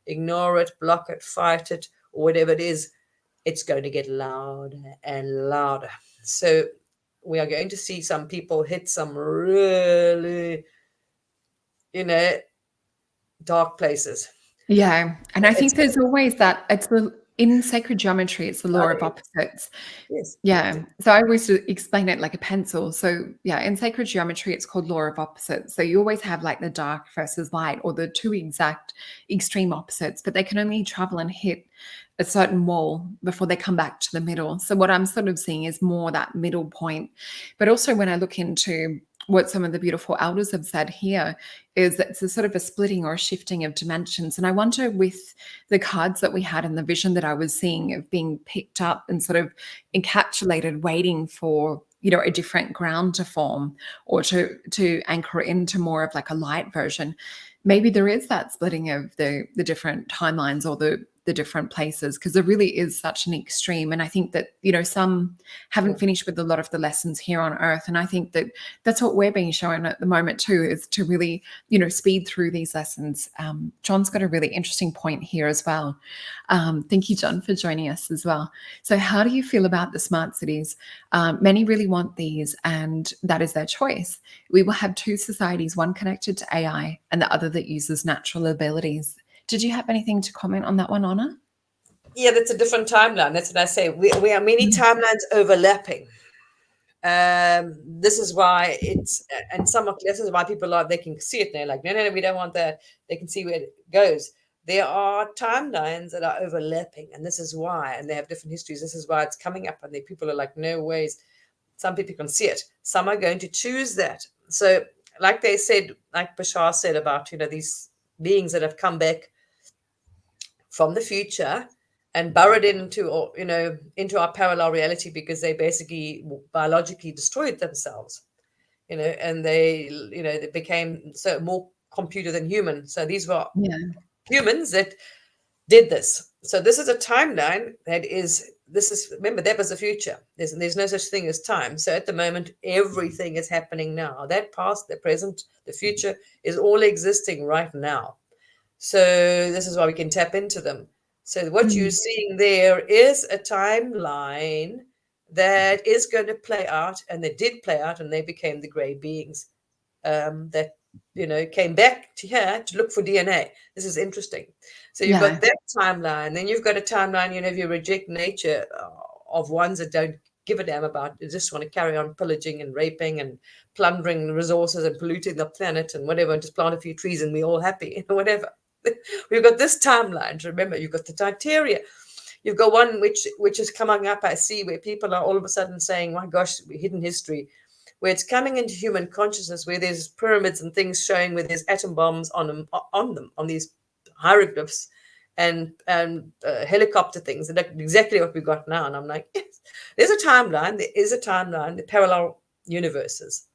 Speaker 2: ignore it, block it, fight it, or whatever it is, it's going to get louder and louder. So we are going to see some people hit some really, dark places.
Speaker 1: Yeah, and I
Speaker 2: It's
Speaker 1: think there's always that in sacred geometry, it's the law of opposites.
Speaker 2: yes,
Speaker 1: Yeah, so I always explain it like a pencil. So yeah, in sacred geometry, it's called law of opposites. So you always have like the dark versus light, or the two exact extreme opposites, but they can only travel and hit a certain wall before they come back to the middle. So what I'm sort of seeing is more that middle point. But also when I look into what some of the beautiful elders have said here, is that it's a sort of a splitting or a shifting of dimensions. And I wonder, with the cards that we had and the vision that I was seeing of being picked up and sort of encapsulated, waiting for, a different ground to form, or to anchor into more of like a light version, maybe there is that splitting of the different timelines, or the different places, because there really is such an extreme. And I think that, some haven't finished with a lot of the lessons here on earth, and I think that that's what we're being shown at the moment too, is to really, speed through these lessons. John's got a really interesting point here as well. Thank you, John, for joining us as well. So how do you feel about the smart cities? Many really want these, and that is their choice. We will have two societies, one connected to AI and the other that uses natural abilities. Did you have anything to comment on that one, Anna?
Speaker 2: Yeah, that's a different timeline. That's what I say. We are many timelines overlapping. This is why and this is why people they can see it. They're like, no, we don't want that. They can see where it goes. There are timelines that are overlapping, and this is why, and they have different histories. This is why it's coming up, and the people are like, no ways. Some people can see it. Some are going to choose that. So, like they said, like Bashar said about, these beings that have come back from the future and burrowed into our parallel reality, because they basically biologically destroyed themselves, and they became so more computer than human. So these were humans that did this. So this is a timeline remember, that was the future. There's no such thing as time. So at the moment, everything is happening now. That past, the present, the future is all existing right now. So this is why we can tap into them. So what you're seeing there is a timeline that is going to play out, and they did play out, and they became the gray beings that came back to here to look for DNA. This is interesting. So you've got that timeline. Then you've got a timeline. If you reject nature, of ones that don't give a damn about, they just want to carry on pillaging and raping and plundering resources and polluting the planet and whatever, and just plant a few trees and we're all happy, whatever. We've got this timeline. Remember, you've got the Antaria. You've got one which is coming up, I see, where people are all of a sudden saying, my gosh, hidden history, where it's coming into human consciousness, where there's pyramids and things showing where there's atom bombs on these hieroglyphs and helicopter things. And that's exactly what we've got now. And I'm like, yes, there's a timeline. There is a timeline, the parallel universes.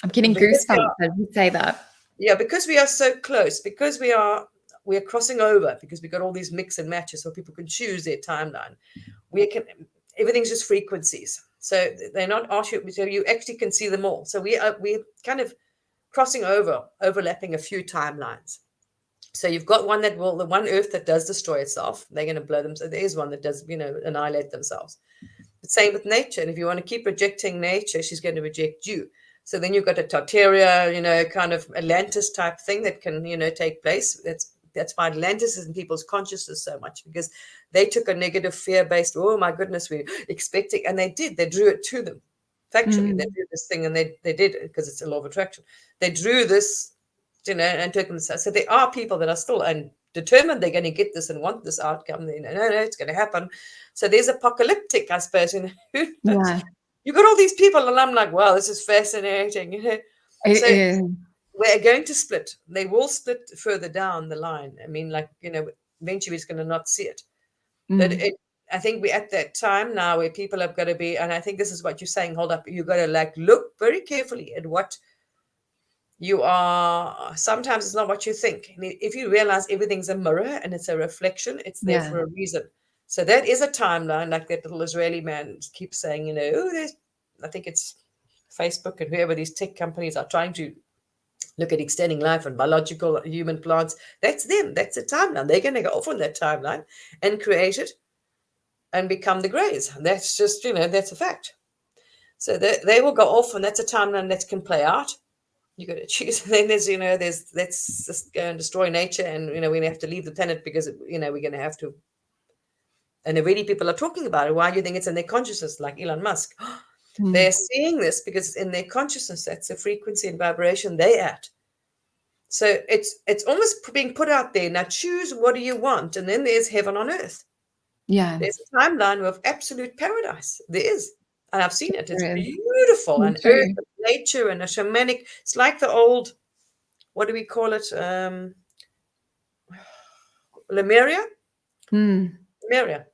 Speaker 1: I'm getting goosebumps as you say that.
Speaker 2: Yeah, because we are so close, because we are crossing over, because we've got all these mix and matches so people can choose their timeline. Everything's just frequencies. So they're not artificial, so you actually can see them all. So we're kind of crossing over, overlapping a few timelines. So you've got the one Earth that does destroy itself. They're going to blow them. So there is one that does, annihilate themselves. But same with nature. And if you want to keep rejecting nature, she's going to reject you. So then you've got a Tartaria, kind of Atlantis type thing that can, take place. That's why Atlantis is in people's consciousness so much, because they took a negative fear-based, oh my goodness, we're expecting, and they drew it to them. Factually, they drew this thing, and they did it because it's a law of attraction. They drew this, and took themselves. So there are people that are still determined they're going to get this and want this outcome. No, it's going to happen. So there's apocalyptic, I suppose. Who knows?
Speaker 1: Yeah.
Speaker 2: You've got all these people, and I'm like, wow, this is fascinating.
Speaker 1: It is.
Speaker 2: We're going to split. They will split further down the line. I mean, eventually it's going to not see it. But I think we're at that time now where people have got to be, and I think this is what you're saying, hold up, you've got to look very carefully at what you are. Sometimes it's not what you think. And if you realize everything's a mirror and it's a reflection, it's there for a reason. So that is a timeline, like that little Israeli man keeps saying, I think it's Facebook and whoever these tech companies are trying to look at extending life and biological human plants. That's them. That's the timeline. They're going to go off on that timeline and create it and become the greys. That's just, that's a fact. So they will go off, and that's a timeline that can play out. You got to choose. And then there's let's just go and destroy nature, and we have to leave the planet because we're going to have to. And already people are talking about it. Why do you think it's in their consciousness, like Elon Musk? They're seeing this because in their consciousness, that's the frequency and vibration they at. So it's almost being put out there. Now choose, what do you want? And then there's heaven on earth. There's
Speaker 1: Yes.
Speaker 2: a timeline of absolute paradise. There is. And I've seen it. It's
Speaker 1: There is.
Speaker 2: beautiful.
Speaker 1: Me
Speaker 2: And earth
Speaker 1: too.
Speaker 2: and nature and a shamanic. It's like the old, what do we call it? Lemuria? Lemuria.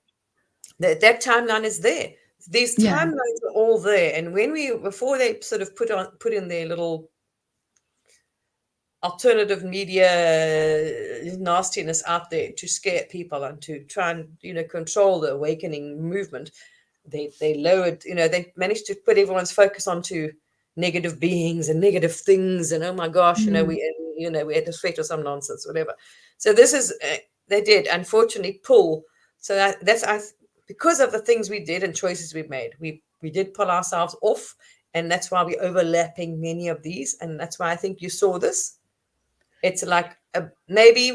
Speaker 2: That timeline is there. These
Speaker 1: Yeah.
Speaker 2: timelines are all there. And before they sort of put in their little alternative media nastiness out there to scare people and to try and control the awakening movement, they lowered, they managed to put everyone's focus onto negative beings and negative things, and oh my gosh, we had to threat or some nonsense, whatever. So this is they did unfortunately pull. So because of the things we did and choices we made, we did pull ourselves off, and that's why we're overlapping many of these, and that's why I think you saw this. It's like maybe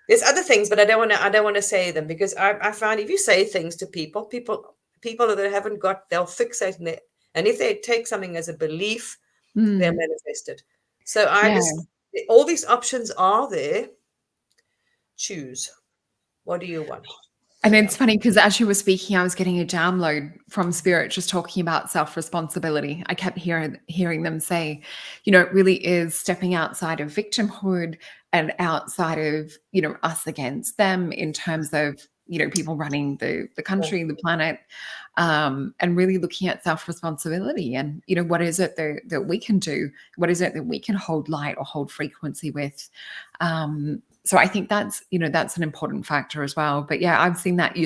Speaker 2: there's other things, but I don't want to say them, because I find if you say things to people that haven't got, they'll fixate on it, and if they take something as a belief, they're manifested. So
Speaker 1: Yeah.
Speaker 2: all these options are there. Choose. What do you want?
Speaker 1: And it's funny because as you were speaking, I was getting a download from Spirit just talking about self-responsibility. I kept hearing them say, it really is stepping outside of victimhood and outside of, us against them in terms of, people running the country, the planet, and really looking at self-responsibility and, what is it that we can do? What is it that we can hold light or hold frequency with? So I think that's an important factor as well. But yeah, I've seen that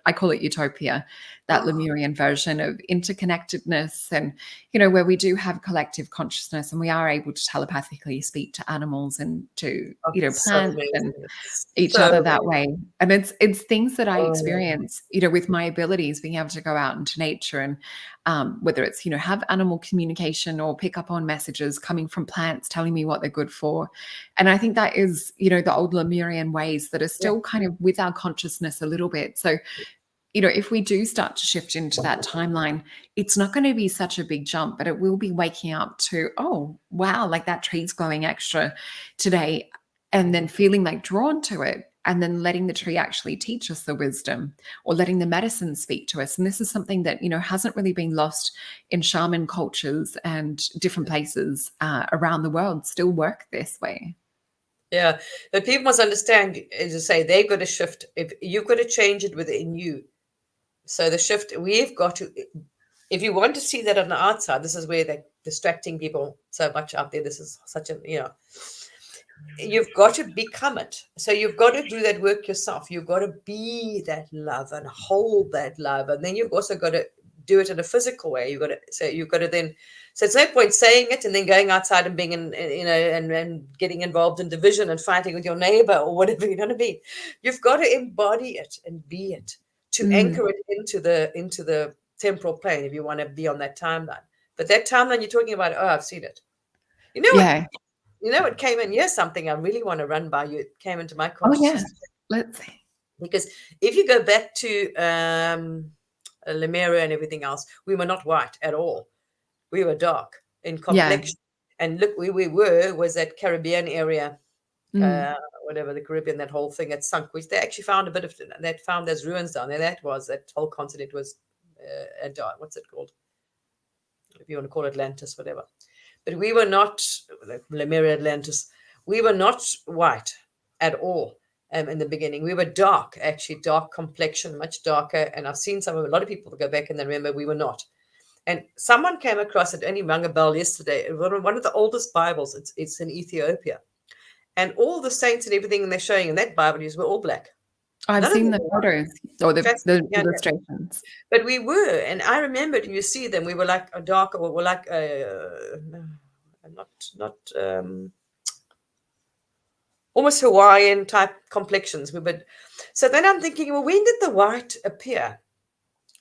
Speaker 1: I call it utopia, that Lemurian version of interconnectedness, and where we do have collective consciousness and we are able to telepathically speak to animals and to
Speaker 2: It's so
Speaker 1: plants and
Speaker 2: amazing. It's
Speaker 1: each
Speaker 2: so
Speaker 1: other that way. And it's things that I
Speaker 2: oh,
Speaker 1: experience, with my abilities, being able to go out into nature and whether it's, have animal communication or pick up on messages coming from plants telling me what they're good for. And I think that is, the old Lemurian ways that are
Speaker 2: yeah.
Speaker 1: still kind of with our consciousness a little bit. So, if we do start to shift into that timeline, it's not going to be such a big jump, but it will be waking up to, oh, wow, like that tree's glowing extra today, and then feeling like drawn to it, and then letting the tree actually teach us the wisdom, or letting the medicine speak to us. And this is something that, hasn't really been lost in shaman cultures, and different places around the world still work this way.
Speaker 2: Yeah, but people must understand, as I say, they've got to shift. If you've got to change it within you. So the shift, we've got to, if you want to see that on the outside, this is where they're distracting people so much out there. This is such you've got to become it. So you've got to do that work yourself. You've got to be that love and hold that love. And then you've also got to do it in a physical way. You've got to then, so it's no point saying it and then going outside and being and getting involved in division and fighting with your neighbor or whatever you're going to be. You've got to embody it and be it, to anchor it into the temporal plane if you want to be on that timeline. But that timeline you're talking about, oh, I've seen it. You know what?
Speaker 1: Yeah.
Speaker 2: It came in. Here's something I really want to run by you. It came into my
Speaker 1: Oh, yeah.
Speaker 2: consciousness.
Speaker 1: Let's see.
Speaker 2: Because if you go back to Lemuria and everything else, we were not white at all. We were dark in
Speaker 1: Yeah.
Speaker 2: complexion. And look, where we was that Caribbean area, whatever, the Caribbean, that whole thing had sunk, which they actually found a bit of, they found there's ruins down there. That whole continent was, what's it called? If you want to call it Atlantis, whatever. But we were not, Lemuria, Atlantis, we were not white at all in the beginning. We were dark, actually, dark complexion, much darker. And I've seen a lot of people go back and then remember we were not. And someone came across it, only rang a bell yesterday, one of the oldest Bibles. It's in Ethiopia. And all the saints and everything they're showing in that Bible were all black.
Speaker 1: I've
Speaker 2: None of
Speaker 1: seen
Speaker 2: them
Speaker 1: the
Speaker 2: were white.
Speaker 1: photos or the
Speaker 2: Yeah.
Speaker 1: illustrations.
Speaker 2: But we were, and I remembered, you see them, we were like a darker, we were like not almost Hawaiian type complexions. So then I'm thinking, well, when did the white appear?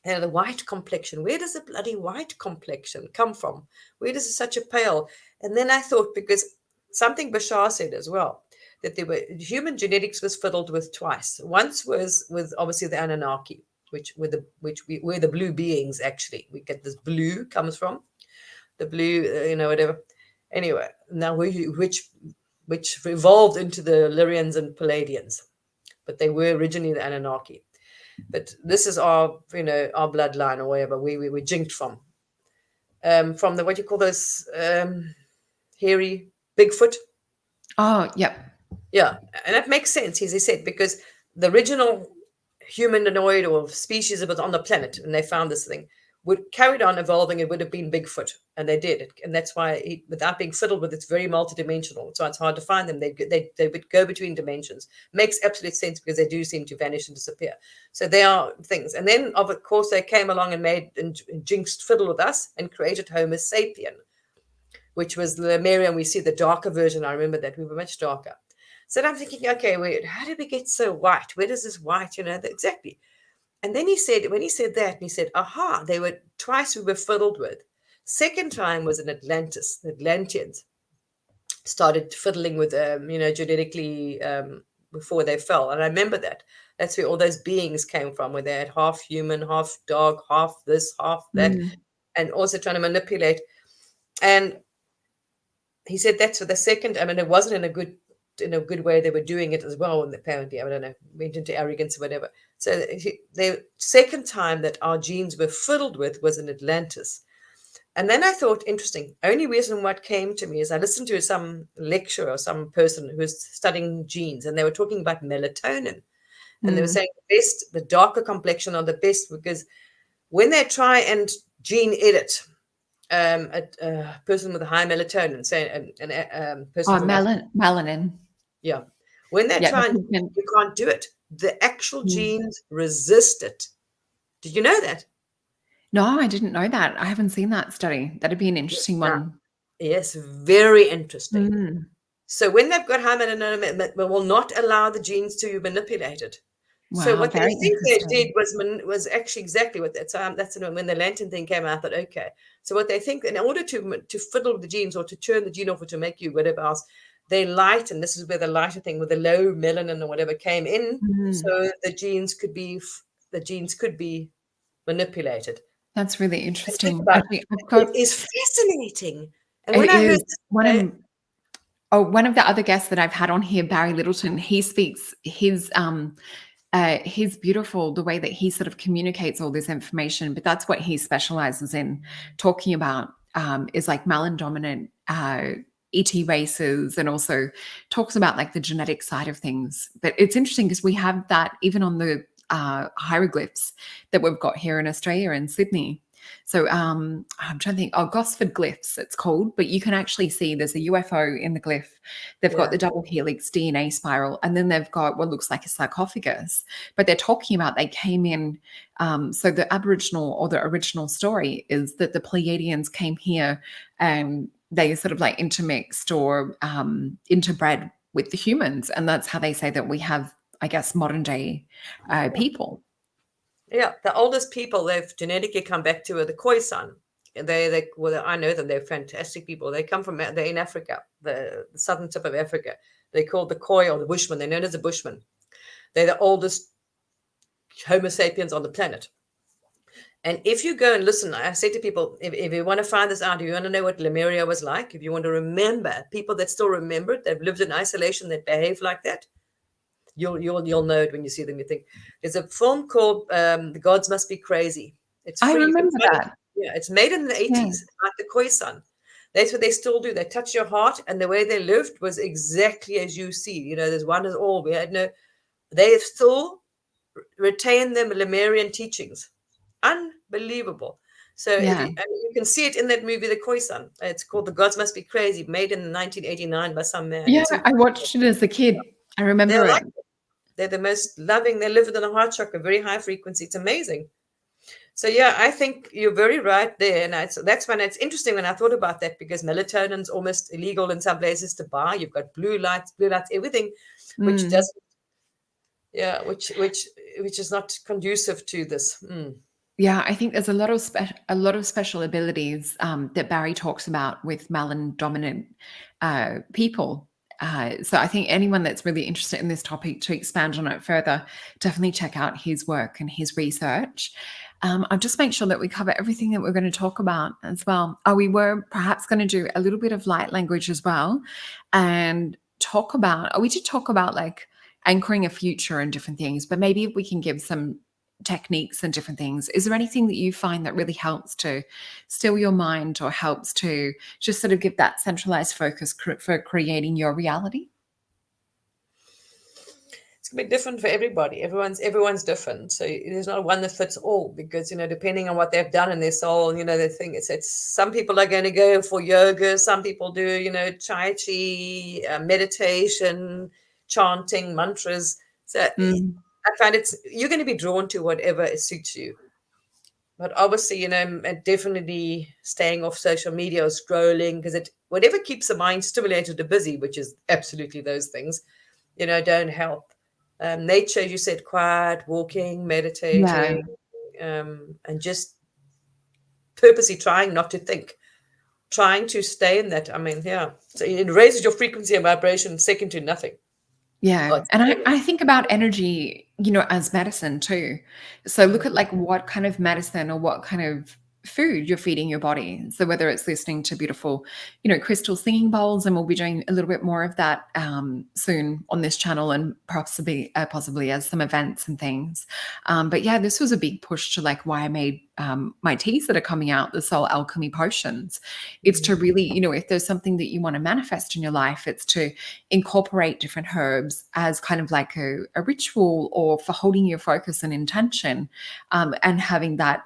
Speaker 2: The white complexion. Where does the bloody white complexion come from? Where does it such a pale? And then I thought, because something Bashar said as well, that there were human genetics was fiddled with twice. Once was with obviously the Anunnaki, where the blue beings actually. We get this blue comes from the blue, whatever. Anyway, now which evolved into the Lyrians and Palladians, but they were originally the Anunnaki. But this is our bloodline or whatever we were jinked from the, what do you call those, hairy Bigfoot.
Speaker 1: Oh, yep.
Speaker 2: Yeah, and that makes sense, as he said, because the original humanoid or species that was on the planet, and they found this thing, would carried on evolving. It would have been Bigfoot, and they did it, and that's why without being fiddled with, it's very multidimensional. So it's hard to find them. They would go between dimensions. Makes absolute sense because they do seem to vanish and disappear. So they are things, and then of course they came along and made and jinxed fiddle with us and created Homo sapien, which was the Lemurian. We see the darker version. I remember that we were much darker. So I'm thinking, okay, wait, how did we get so white? Where does this white, exactly? And then when he said that, and he said, aha, they were twice we were fiddled with. Second time was in Atlantis. The Atlanteans started fiddling with, genetically before they fell. And I remember that. That's where all those beings came from, where they had half human, half dog, half this, half that, and also trying to manipulate. And he said that's for the second. I mean, it wasn't in a good way they were doing it as well. And apparently, I don't know, went into arrogance or whatever. So the second time that our genes were fiddled with was in Atlantis. And then I thought, interesting, only reason what came to me is I listened to some lecture or some person who was studying genes, and they were talking about melatonin. And they were saying the darker complexion are the best, because when they try and gene edit a person with a high melatonin, say a person from
Speaker 1: melanin.
Speaker 2: yeah. When they try and you can't do it. The actual genes resist it. Did you know that?
Speaker 1: No, I didn't know that. I haven't seen that study. That'd be an interesting one.
Speaker 2: Yes, very interesting. So when they've got high melatonin, it will not allow the genes to be manipulated.
Speaker 1: Wow,
Speaker 2: so what they think they did was actually exactly what that's when the lantern thing came out. I thought, okay. So what they think, in order to fiddle with the genes or to turn the gene off or to make you whatever else, they light, and this is where the lighter thing with the low melanin or whatever came in, so the genes could be manipulated.
Speaker 1: That's really interesting.
Speaker 2: It is fascinating. And when
Speaker 1: it
Speaker 2: I heard
Speaker 1: is. One of the other guests that I've had on here, Barry Littleton, he speaks he's beautiful, the way that he sort of communicates all this information, but that's what he specializes in talking about, is like melanin-dominant ET races, and also talks about like the genetic side of things. But it's interesting because we have that even on the hieroglyphs that we've got here in Australia and Sydney. So I'm trying to think, Gosford glyphs it's called, but you can actually see there's a UFO in the glyph. They've got the double helix DNA spiral, and then they've got what looks like a sarcophagus. But they're talking about they came in, so the Aboriginal or the original story is that the Pleiadians came here and they sort of like intermixed or interbred with the humans. And that's how they say that we have, I guess, modern day people.
Speaker 2: Yeah, the oldest people they've genetically come back to are the Khoisan. Well, I know them. They're fantastic people. They're in Africa, the southern tip of Africa. They're called the Khoi or the Bushmen. They're known as the Bushmen. They're the oldest Homo sapiens on the planet. And if you go and listen, I say to people, if you want to find this out, if you want to know what Lemuria was like, if you want to remember people that still remember it, they've lived in isolation, that behave like that, you'll know it when you see them. You think there's a film called The Gods Must Be Crazy. It's free.
Speaker 1: I remember that.
Speaker 2: Yeah, it's made in the 80s, like the Khoisan. That's what they still do. They touch your heart, and the way they lived was exactly as you see. There's one is all. They have still retained their Lemurian teachings. Unbelievable. So you can see it in that movie, The Khoisan. It's called The Gods Must Be Crazy, made in 1989 by some man.
Speaker 1: Yeah, I watched it as a kid. I remember it.
Speaker 2: They're the most loving. They live within a heart chakra, very high frequency. It's amazing. So yeah, I think you're very right there. And that's when it's interesting when I thought about that, because melatonin's almost illegal in some places to buy. You've got blue lights, everything, which doesn't, which is not conducive to this.
Speaker 1: Yeah, I think there's a lot of special abilities that Barry talks about with Malin dominant people. So I think anyone that's really interested in this topic to expand on it further, definitely check out his work and his research. I'll just make sure that we cover everything that we're going to talk about as well. We were perhaps going to do a little bit of light language as well, and talk about. We did talk about like anchoring a future and different things, but maybe if we can give some techniques and different things. Is there anything that you find that really helps to still your mind or helps to just sort of give that centralized focus for creating your reality?
Speaker 2: It's gonna be different for everybody. Everyone's different. So there's not one that fits all because depending on what they've done in their soul, they think it's some people are going to go for yoga, some people do, tai chi, meditation, chanting, mantras. So
Speaker 1: Mm,
Speaker 2: I find you're going to be drawn to whatever suits you. But obviously, definitely staying off social media or scrolling because whatever keeps the mind stimulated or busy, which is absolutely those things, don't help. Nature, as you said, quiet, walking,
Speaker 1: yeah.
Speaker 2: meditating, and just purposely trying not to think, trying to stay in that. I mean, yeah. So it raises your frequency and vibration second to nothing. Oh,
Speaker 1: Yeah,
Speaker 2: it's
Speaker 1: and
Speaker 2: brilliant.
Speaker 1: I think about energy, as medicine too. So look at like what kind of medicine or what kind of food you're feeding your body. So whether it's listening to beautiful, crystal singing bowls, and we'll be doing a little bit more of that soon on this channel, and possibly as some events and things. But yeah, this was a big push to like why I made my teas that are coming out, the soul alchemy potions. It's to really, if there's something that you want to manifest in your life, it's to incorporate different herbs as kind of like a ritual or for holding your focus and intention, and having that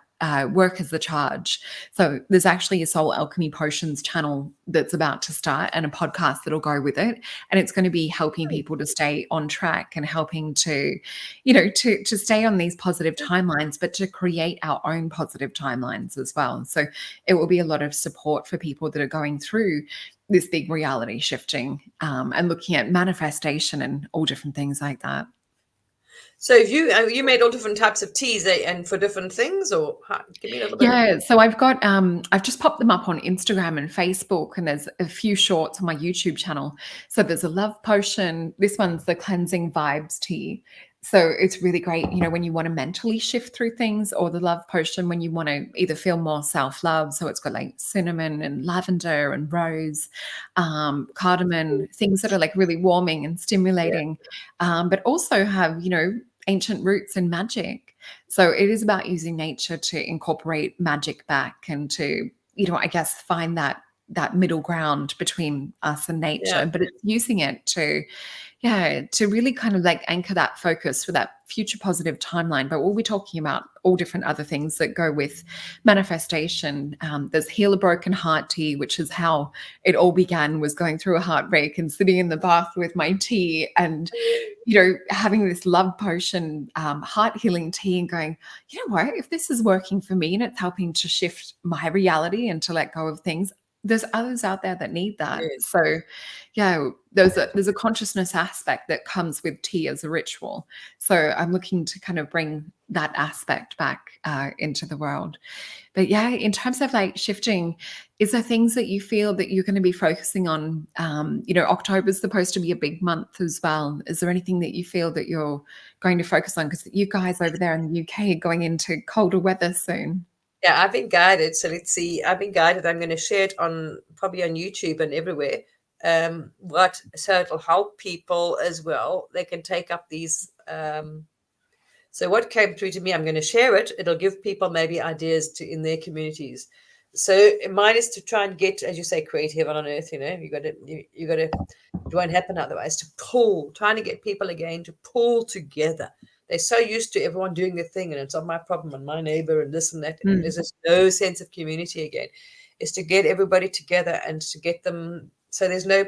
Speaker 1: work as the charge. So there's actually a Soul Alchemy Potions channel that's about to start and a podcast that'll go with it. And it's going to be helping people to stay on track and helping to, to stay on these positive timelines, but to create our own positive timelines as well. So it will be a lot of support for people that are going through this big reality shifting, and looking at manifestation and all different things like that.
Speaker 2: So you made all different types of teas and for different things, or give me a little bit of.
Speaker 1: Yeah, so I've just popped them up on Instagram and Facebook, and there's a few shorts on my YouTube channel. So there's a love potion. This one's the cleansing vibes tea. So it's really great, when you want to mentally shift through things, or the love potion when you want to either feel more self-love. So it's got like cinnamon and lavender and rose, cardamom, things that are like really warming and
Speaker 2: Yeah,
Speaker 1: stimulating, but also have, ancient roots and magic. So it is about using nature to incorporate magic back and to, I guess find that middle ground between us and
Speaker 2: yeah.
Speaker 1: nature, but it's using it to, yeah, to really kind of like anchor that focus for that future positive timeline. But we'll be talking about all different other things that go with manifestation. There's Heal a Broken Heart tea, which is how it all began, was going through a heartbreak and sitting in the bath with my tea and, having this love potion, heart healing tea, and going, what, if this is working for me and it's helping to shift my reality and to let go of things, there's others out there that need that.
Speaker 2: Yes.
Speaker 1: So yeah, there's a consciousness aspect that comes with tea as a ritual. So I'm looking to kind of bring that aspect back into the world. But yeah, in terms of like shifting, is there things that you feel that you're going to be focusing on? October is supposed to be a big month as well. Is there anything that you feel that you're going to focus on? Because you guys over there in the UK are going into colder weather soon.
Speaker 2: Yeah, I've been guided. So let's see. I've been guided. I'm going to share it probably on YouTube and everywhere. So it'll help people as well. They can take up these. So what came through to me, I'm going to share it. It'll give people maybe ideas in their communities. So mine is to try and get, as you say, create heaven on earth. You got to. It won't happen otherwise. Trying to get people again to pull together. They're so used to everyone doing their thing, and it's not my problem and my neighbor and this and that. And
Speaker 1: Mm.
Speaker 2: there's just no sense of community again. Is to get everybody together and to get them so there's no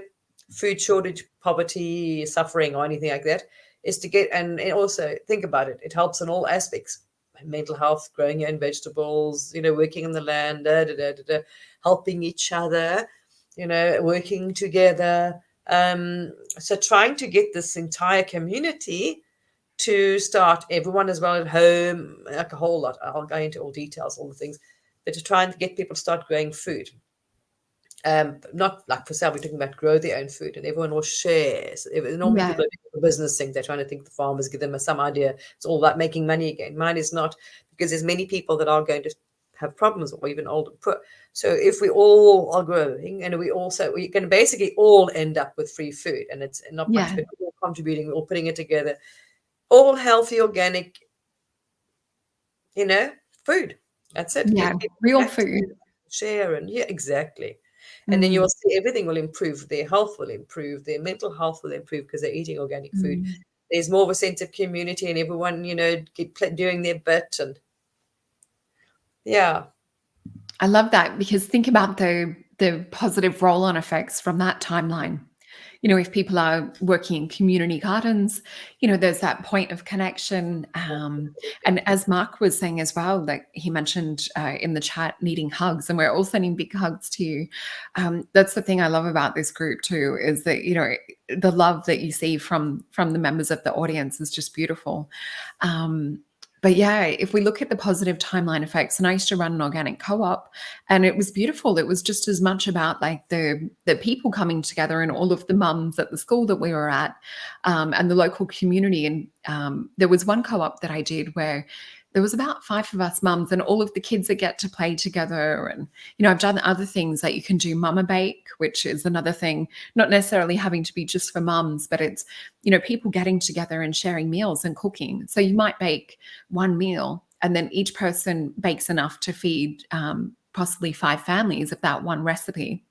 Speaker 2: food shortage, poverty, suffering, or anything like that. Is to get and also think about it. It helps in all aspects. Mental health, growing your own vegetables, working in the land, helping each other, working together. So trying to get this entire community to start everyone as well at home, like a whole lot. I'll go into all details, all the things, but to try and get people to start growing food. Not like for sale, we're talking about grow their own food and everyone will share. So normally
Speaker 1: Yeah.
Speaker 2: people are doing the business thing, they're trying to think the farmers, give them some idea. It's all about making money again. Mine is not, because there's many people that are going to have problems or even old and poor. So if we all are growing and we're going to basically all end up with free food, and it's not much,
Speaker 1: Yeah.
Speaker 2: but we're all contributing, we're all putting it together, all healthy, organic, food. That's it.
Speaker 1: Yeah.
Speaker 2: Get people
Speaker 1: Real
Speaker 2: back
Speaker 1: food.
Speaker 2: together, share, and yeah, exactly. And then you will
Speaker 1: Mm.
Speaker 2: see everything will improve. Their health will improve. Their mental health will improve because they're eating organic food.
Speaker 1: Mm.
Speaker 2: There's more of a sense of community, and everyone, doing their bit. And yeah,
Speaker 1: I love that, because think about the positive roll-on effects from that timeline. If people are working in community gardens, there's that point of connection. And as Mark was saying as well, like he mentioned in the chat, needing hugs, and we're all sending big hugs to you. That's the thing I love about this group too, is that the love that you see from the members of the audience is just beautiful. But yeah, if we look at the positive timeline effects, and I used to run an organic co-op, and it was beautiful. It was just as much about like the people coming together and all of the mums at the school that we were at, and the local community. And there was one co-op that I did where there was about 5 of us mums and all of the kids that get to play together. And I've done other things, like you can do mama bake, which is another thing, not necessarily having to be just for mums, but it's people getting together and sharing meals and cooking. So you might bake one meal, and then each person bakes enough to feed possibly 5 families of that one recipe.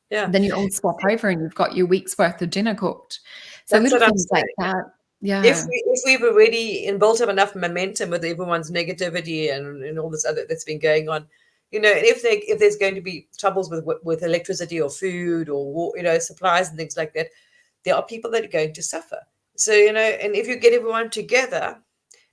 Speaker 2: yeah.
Speaker 1: Then you all swap over and you've got your week's worth of dinner cooked. So
Speaker 2: That's
Speaker 1: little
Speaker 2: what I'm
Speaker 1: things like
Speaker 2: saying.
Speaker 1: that.
Speaker 2: If
Speaker 1: Yeah.
Speaker 2: we've already and built up enough momentum with everyone's negativity and all this other that's been going on, and if there's going to be troubles with electricity or food or supplies and things like that, there are people that are going to suffer. So and if you get everyone together,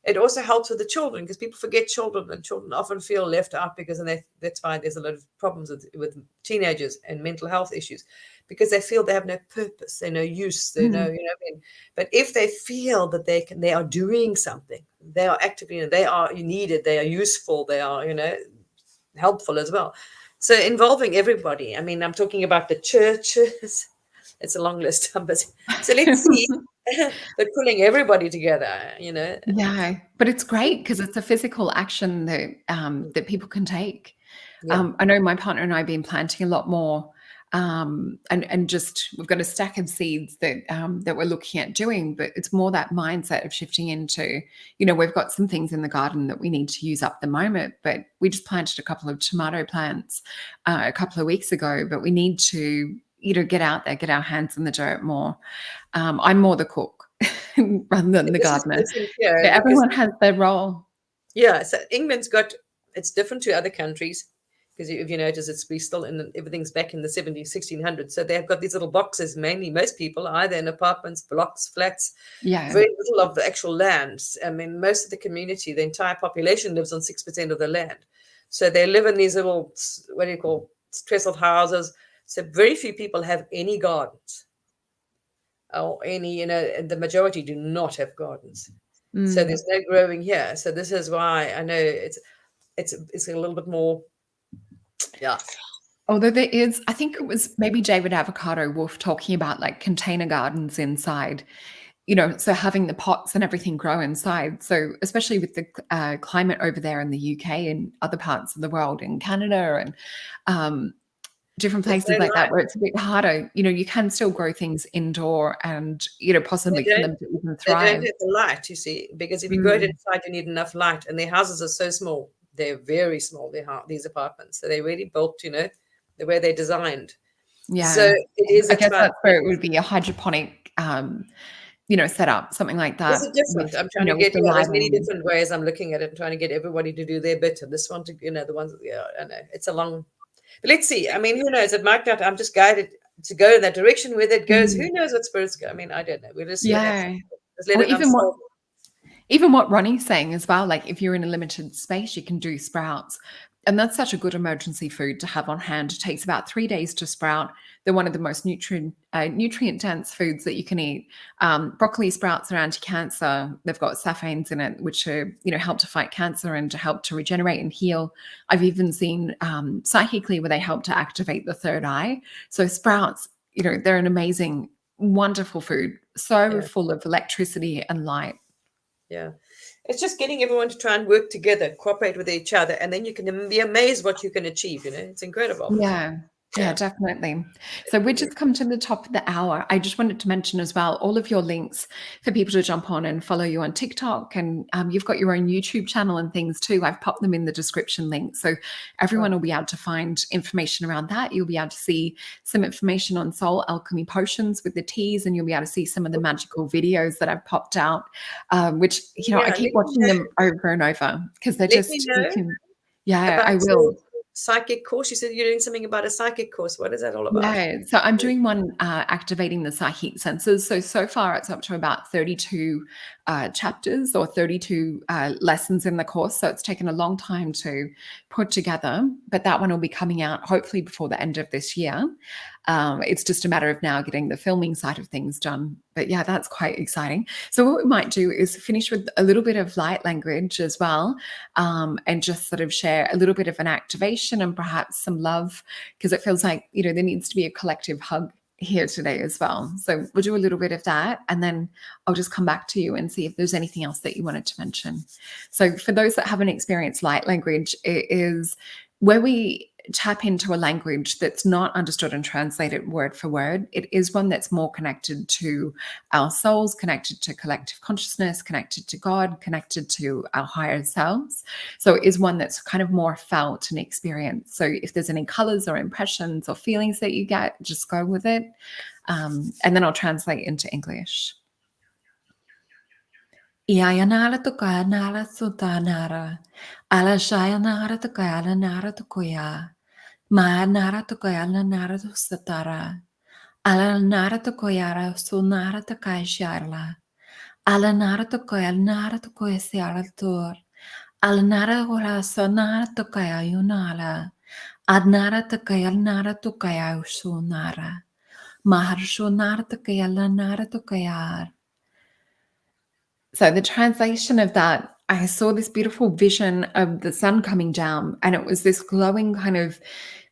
Speaker 2: it also helps with the children, because people forget children, and children often feel left out, because that's why there's a lot of problems with teenagers and mental health issues, because they feel they have no purpose, they no use, they know,
Speaker 1: Mm.
Speaker 2: what I mean? But if they feel that they are doing something, they are actively, they are needed, they are useful, they are, helpful as well. So involving everybody. I mean, I'm talking about the churches. It's a long list, but so let's see. But pulling everybody together.
Speaker 1: Yeah, but it's great because it's a physical action that people can take.
Speaker 2: Yeah.
Speaker 1: I know my partner and I have been planting a lot more, and just we've got a stack of seeds that we're looking at doing, but it's more that mindset of shifting into, we've got some things in the garden that we need to use up at the moment, but we just planted a couple of tomato plants a couple of weeks ago, but we need to, get out there, get our hands in the dirt more. I'm more the cook rather than the
Speaker 2: This is
Speaker 1: gardener.
Speaker 2: different
Speaker 1: But
Speaker 2: here because,
Speaker 1: everyone has their role.
Speaker 2: yeah, so England's it's different to other countries, because if you notice, we still everything's back in the 1700s, 1600s. So they've got these little boxes, mainly most people are either in apartments, blocks, flats,
Speaker 1: Yeah.
Speaker 2: very little of the actual lands. I mean, most of the community, the entire population lives on 6% of the land. So they live in these little, what do you call, trestled houses. So very few people have any gardens or any, and the majority do not have gardens. So
Speaker 1: Mm.
Speaker 2: there's no growing here. So this is why I know it's a little bit more, yeah.
Speaker 1: Although there is, I think it was maybe David Avocado Wolf talking about like container gardens inside, so having the pots and everything grow inside. So especially with the climate over there in the UK and other parts of the world, in Canada and different
Speaker 2: There's no
Speaker 1: places like that,
Speaker 2: light.
Speaker 1: where it's a bit harder, you can still grow things indoor and,
Speaker 2: They
Speaker 1: possibly for
Speaker 2: don't
Speaker 1: them to even
Speaker 2: they don't
Speaker 1: thrive.
Speaker 2: have the light, you see, because if you grow it
Speaker 1: Mm.
Speaker 2: inside, you need enough light, and their houses are so small. They're very small. These apartments, so they're really built, the way they're designed. So
Speaker 1: Yeah.
Speaker 2: it is
Speaker 1: I
Speaker 2: a
Speaker 1: guess
Speaker 2: time.
Speaker 1: that's where it would be a hydroponic, setup, something like
Speaker 2: Is
Speaker 1: that
Speaker 2: it different?
Speaker 1: with,
Speaker 2: I'm trying to
Speaker 1: with
Speaker 2: get,
Speaker 1: the
Speaker 2: yeah, there's many
Speaker 1: lighting.
Speaker 2: different ways I'm looking at it and trying to get everybody to do their bit. And this one to, the ones, yeah, I know it's a long, but let's see. I mean, who knows? It might not, I'm just guided to go in that direction. Whether it goes, who
Speaker 1: Mm.
Speaker 2: knows what spirits go? I mean, I don't know. We'll just see what happens.
Speaker 1: Yeah.
Speaker 2: Just let
Speaker 1: Or
Speaker 2: it unfold.
Speaker 1: even what Ronnie's saying as well, like if you're in a limited space, you can do sprouts. And that's such a good emergency food to have on hand. It takes about 3 days to sprout. They're one of the most nutrient dense foods that you can eat. Broccoli sprouts are anti-cancer. They've got saphanes in it, which are, help to fight cancer and to help to regenerate and heal. I've even seen psychically where they help to activate the third eye. So sprouts, they're an amazing, wonderful food, so
Speaker 2: Yeah.
Speaker 1: full of electricity and light.
Speaker 2: Yeah. It's just getting everyone to try and work together, cooperate with each other, and then you can be amazed what you can achieve. It's incredible.
Speaker 1: Yeah. Yeah,
Speaker 2: Yeah.
Speaker 1: definitely. So we've just come to the top of the hour. I just wanted to mention as well all of your links for people to jump on and follow you on TikTok. And you've got your own YouTube channel and things too. I've popped them in the description link. So everyone will be able to find information around that. You'll be able to see some information on soul alchemy potions with the teas, and you'll be able to see some of the magical videos that I've popped out, which,
Speaker 2: Yeah.
Speaker 1: I
Speaker 2: Let
Speaker 1: keep
Speaker 2: me
Speaker 1: watching
Speaker 2: know,
Speaker 1: them over and over because they're
Speaker 2: let me
Speaker 1: just, you
Speaker 2: know
Speaker 1: can, yeah,
Speaker 2: about
Speaker 1: I
Speaker 2: your
Speaker 1: will.
Speaker 2: psychic course. You said you're doing something about a psychic course. What is that all about?
Speaker 1: Yeah, so I'm doing one activating the psychic senses. So far it's up to about 32 chapters or 32 lessons in the course. So it's taken a long time to put together, but that one will be coming out hopefully before the end of this year. It's just a matter of now getting the filming side of things done. But yeah, that's quite exciting. So what we might do is finish with a little bit of light language as well, and just sort of share a little bit of an activation and perhaps some love, because it feels like, there needs to be a collective hug here today as well. So we'll do a little bit of that, and then I'll just come back to you and see if there's anything else that you wanted to mention. So for those that haven't experienced light language, it is where we tap into a language that's not understood and translated word for word. It is one that's more connected to our souls, connected to collective consciousness, connected to God, connected to our higher selves. So it is one that's kind of more felt and experienced. So if there's any colors or impressions or feelings that you get, just go with it. And then I'll translate into English. Iayanara to kayanara sutanara. Ala shayanara to kayala nara to koya. Ma nara to koyala nara to satara. Ala nara to koyara sunara to kaisharla. Ala nara to koyal nara to koyasiara tur. Ala nara ora sonara to kayayunala. Ad nara to kayal nara to kayausunara. Maharshunara to kayala nara to kayar. So the translation of that, I saw this beautiful vision of the sun coming down, and it was this glowing kind of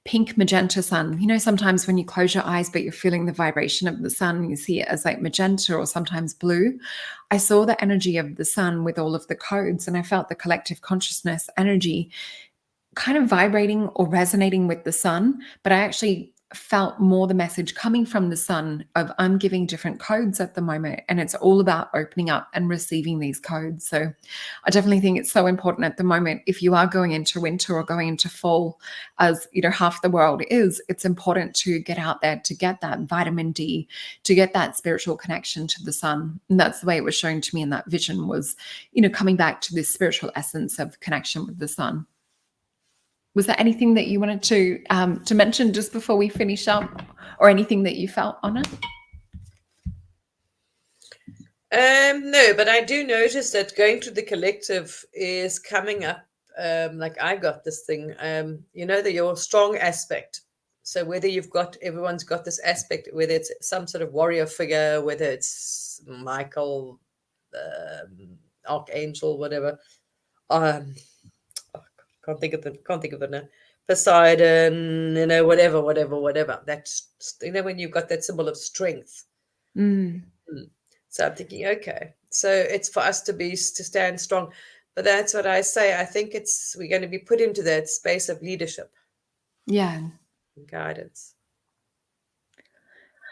Speaker 1: pink magenta sun. Sometimes when you close your eyes, but you're feeling the vibration of the sun, you see it as like magenta or sometimes blue. I saw the energy of the sun with all of the codes, and I felt the collective consciousness energy kind of vibrating or resonating with the sun, but I actually felt more the message coming from the sun of I'm giving different codes at the moment, and it's all about opening up and receiving these codes. So I definitely think it's so important at the moment, if you are going into winter or going into fall, as half the world is, it's important to get out there to get that vitamin D, to get that spiritual connection to the sun. And that's the way it was shown to me in that vision, was coming back to this spiritual essence of connection with the sun. Was there anything that you wanted to mention just before we finish up, or anything that you felt on it?
Speaker 2: No, but I do notice that going to the collective is coming up. Like I got this thing, your strong aspect. So whether everyone's got this aspect, whether it's some sort of warrior figure, whether it's Michael, Archangel, whatever. Can't think of it now. Poseidon, whatever. That's when you've got that symbol of strength.
Speaker 1: Mm.
Speaker 2: So I'm thinking, okay, so it's for us to stand strong. But that's what I say. I think we're going to be put into that space of leadership
Speaker 1: Yeah.
Speaker 2: and guidance.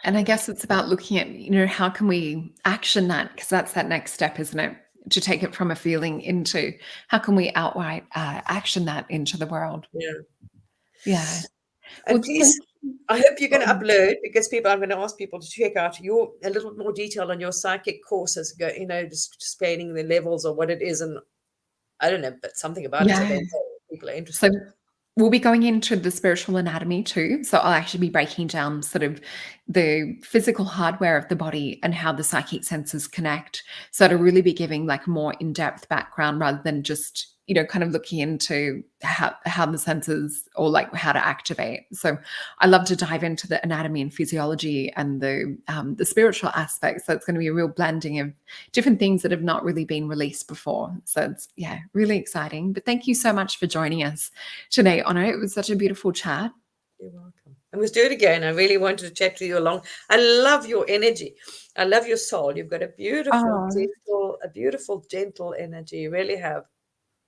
Speaker 1: And I guess it's about looking at, how can we action that? Because that's that next step, isn't it? To take it from a feeling into how can we outright action that into the world?
Speaker 2: Yeah.
Speaker 1: Yeah.
Speaker 2: And
Speaker 1: Well, thank
Speaker 2: please, I hope you're going to
Speaker 1: you.
Speaker 2: upload, because I'm going to ask people to check out a little more detail on your psychic courses, just explaining the levels or what it is. And I don't know, but something about it. So
Speaker 1: Yeah.
Speaker 2: then people are
Speaker 1: So
Speaker 2: interested.
Speaker 1: we'll be going into the spiritual anatomy too. So I'll actually be breaking down sort of the physical hardware of the body and how the psychic senses connect. So to really be giving like more in-depth background rather than just, kind of looking into how the senses, or like how to activate. So I love to dive into the anatomy and physiology and the spiritual aspects. So it's going to be a real blending of different things that have not really been released before. So it's, yeah, really exciting. But thank you so much for joining us today, Honor. It was such a beautiful chat.
Speaker 2: You're welcome. And let's do it again. I really wanted to chat to you along. I love your energy. I love your soul. You've got a
Speaker 1: Oh,
Speaker 2: beautiful, gentle energy. You really have.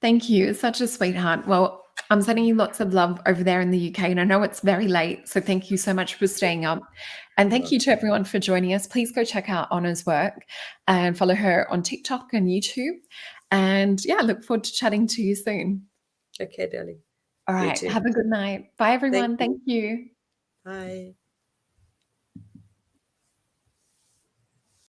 Speaker 1: thank you. Such a sweetheart. Well, I'm sending you lots of love over there in the UK, and I know it's very late, so thank you so much for staying up. And
Speaker 2: You're
Speaker 1: thank you to everyone for joining us. Please go check out Honor's work and follow her on TikTok and YouTube. And yeah, look forward to chatting to you soon.
Speaker 2: okay, darling.
Speaker 1: All
Speaker 2: You
Speaker 1: right.
Speaker 2: too.
Speaker 1: Have a good night. Bye,
Speaker 2: Thank
Speaker 1: everyone.
Speaker 2: you.
Speaker 1: Thank you.
Speaker 2: Bye.